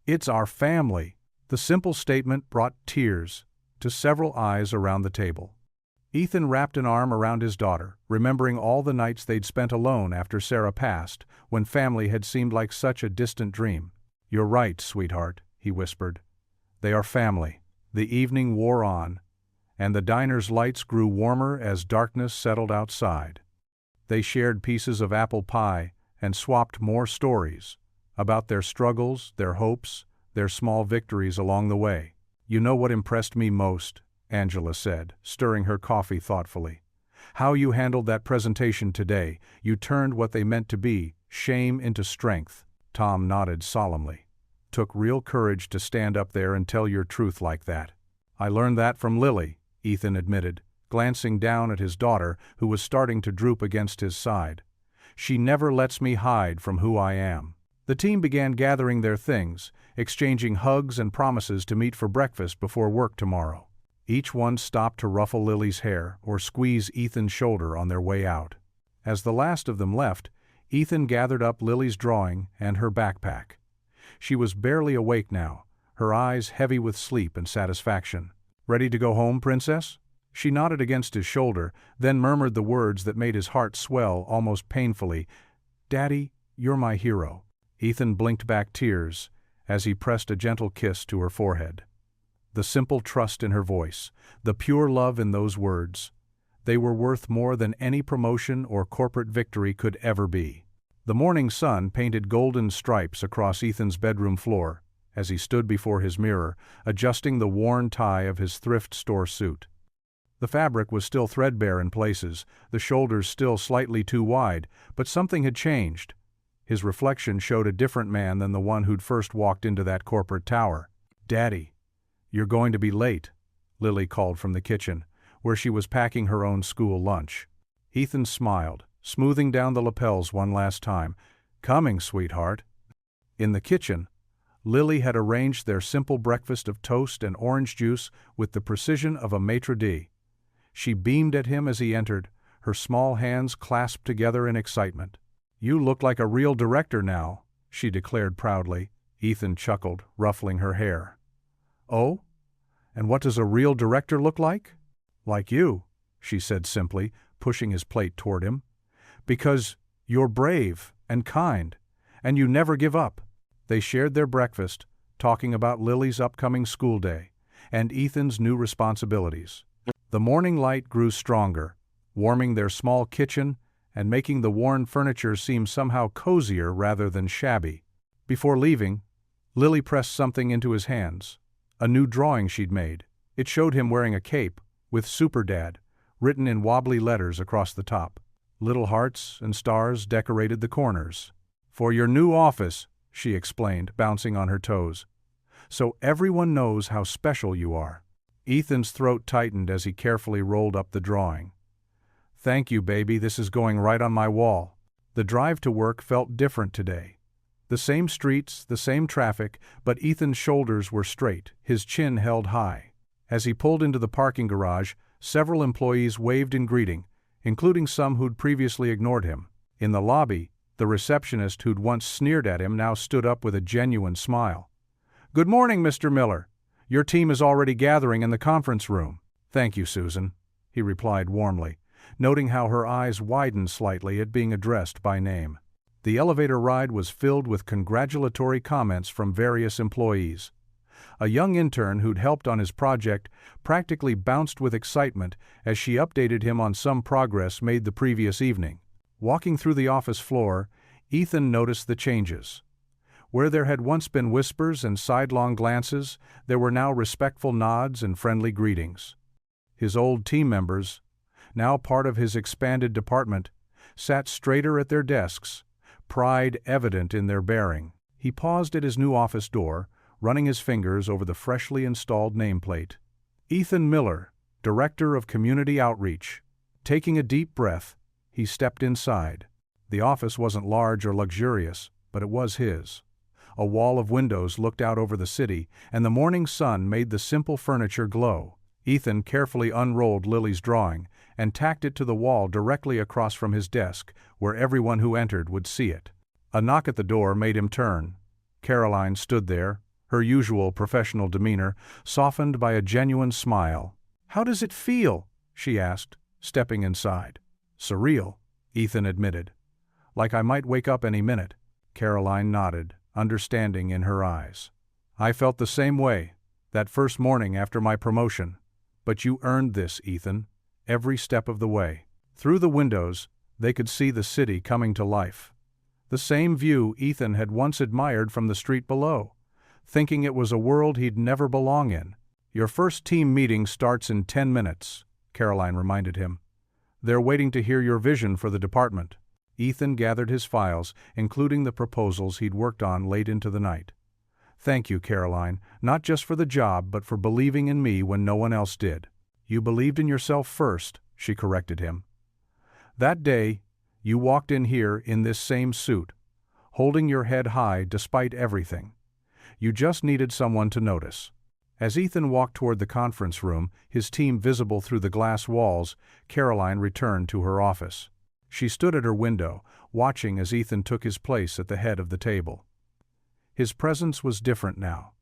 Speaker 1: "It's our family." The simple statement brought tears to several eyes around the table. Ethan wrapped an arm around his daughter, remembering all the nights they'd spent alone after Sarah passed, when family had seemed like such a distant dream. "You're right, sweetheart," he whispered. They are family. The evening wore on, and the diner's lights grew warmer as darkness settled outside. They shared pieces of apple pie and swapped more stories about their struggles, their hopes, their small victories along the way. "You know what impressed me most," Angela said, stirring her coffee thoughtfully. "How you handled that presentation today. You turned what they meant to be, shame, into strength." Tom nodded solemnly. "Took real courage to stand up there and tell your truth like that." "I learned that from Lily," Ethan admitted, glancing down at his daughter, who was starting to droop against his side. "She never lets me hide from who I am." The team began gathering their things, exchanging hugs and promises to meet for breakfast before work tomorrow. Each one stopped to ruffle Lily's hair or squeeze Ethan's shoulder on their way out. As the last of them left, Ethan gathered up Lily's drawing and her backpack. She was barely awake now, her eyes heavy with sleep and satisfaction. "Ready to go home, Princess?" She nodded against his shoulder, then murmured the words that made his heart swell almost painfully. "Daddy, you're my hero." Ethan blinked back tears as he pressed a gentle kiss to her forehead. The simple trust in her voice, the pure love in those words, they were worth more than any promotion or corporate victory could ever be. The morning sun painted golden stripes across Ethan's bedroom floor as he stood before his mirror, adjusting the worn tie of his thrift store suit. The fabric was still threadbare in places, the shoulders still slightly too wide, but something had changed. His reflection showed a different man than the one who'd first walked into that corporate tower. "Daddy, you're going to be late," Lily called from the kitchen, where she was packing her own school lunch. Ethan smiled, smoothing down the lapels one last time. "Coming, sweetheart." In the kitchen, Lily had arranged their simple breakfast of toast and orange juice with the precision of a maitre d'. She beamed at him as he entered, her small hands clasped together in excitement. "You look like a real director now," she declared proudly. Ethan chuckled, ruffling her hair. "Oh? And what does a real director look like?" "Like you," she said simply, pushing his plate toward him. "Because you're brave and kind, and you never give up." They shared their breakfast, talking about Lily's upcoming school day and Ethan's new responsibilities. The morning light grew stronger, warming their small kitchen and making the worn furniture seem somehow cozier rather than shabby. Before leaving, Lily pressed something into his hands, a new drawing she'd made. It showed him wearing a cape, with Super Dad, written in wobbly letters across the top. Little hearts and stars decorated the corners. "For your new office," she explained, bouncing on her toes. "So everyone knows how special you are." Ethan's throat tightened as he carefully rolled up the drawing. "Thank you, baby, this is going right on my wall." The drive to work felt different today. The same streets, the same traffic, but Ethan's shoulders were straight, his chin held high. As he pulled into the parking garage, several employees waved in greeting, including some who'd previously ignored him. In the lobby, the receptionist who'd once sneered at him now stood up with a genuine smile. "Good morning, Mr. Miller. Your team is already gathering in the conference room." "Thank you, Susan," he replied warmly, noting how her eyes widened slightly at being addressed by name. The elevator ride was filled with congratulatory comments from various employees. A young intern who'd helped on his project practically bounced with excitement as she updated him on some progress made the previous evening. Walking through the office floor, Ethan noticed the changes. Where there had once been whispers and sidelong glances, there were now respectful nods and friendly greetings. His old team members, now part of his expanded department, sat straighter at their desks, pride evident in their bearing. He paused at his new office door, running his fingers over the freshly installed nameplate. "Ethan Miller, Director of Community Outreach." Taking a deep breath, he stepped inside. The office wasn't large or luxurious, but it was his. A wall of windows looked out over the city, and the morning sun made the simple furniture glow. Ethan carefully unrolled Lily's drawing and tacked it to the wall directly across from his desk, where everyone who entered would see it. A knock at the door made him turn. Caroline stood there, her usual professional demeanor softened by a genuine smile. "How does it feel?" she asked, stepping inside. "Surreal," Ethan admitted. "Like I might wake up any minute." Caroline nodded, understanding in her eyes. "I felt the same way," That first morning after my promotion. But you earned this, Ethan, every step of the way. Through the windows, they could see the city coming to life. The same view Ethan had once admired from the street below, thinking it was a world he'd never belong in. Your first team meeting starts in 10 minutes, Caroline reminded him. They're waiting to hear your vision for the department. Ethan gathered his files, including the proposals he'd worked on late into the night. Thank you, Caroline, not just for the job but for believing in me when no one else did. You believed in yourself first, she corrected him. That day, you walked in here in this same suit, holding your head high despite everything. You just needed someone to notice. As Ethan walked toward the conference room, his team visible through the glass walls, Caroline returned to her office. She stood at her window, watching as Ethan took his place at the head of the table. His presence was different now,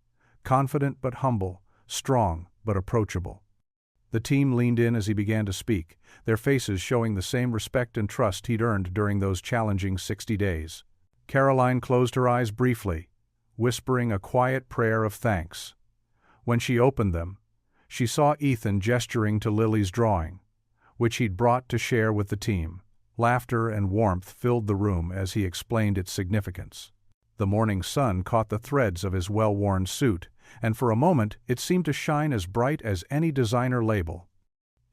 Speaker 1: confident but humble, strong but approachable. The team leaned in as he began to speak, their faces showing the same respect and trust he'd earned during those challenging 60 days. Caroline closed her eyes briefly, whispering a quiet prayer of thanks. When she opened them, she saw Ethan gesturing to Lily's drawing, which he'd brought to share with the team. Laughter and warmth filled the room as he explained its significance. The morning sun caught the threads of his well-worn suit, and for a moment it seemed to shine as bright as any designer label.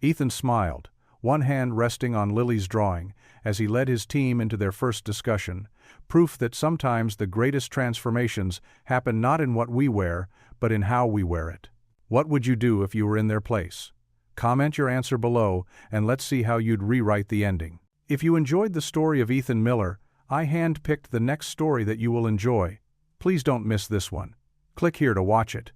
Speaker 1: Ethan smiled, one hand resting on Lily's drawing, as he led his team into their first discussion, proof that sometimes the greatest transformations happen not in what we wear, but in how we wear it. What would you do if you were in their place? Comment your answer below, and let's see how you'd rewrite the ending. If you enjoyed the story of Ethan Miller, I hand-picked the next story that you will enjoy. Please don't miss this one. Click here to watch it.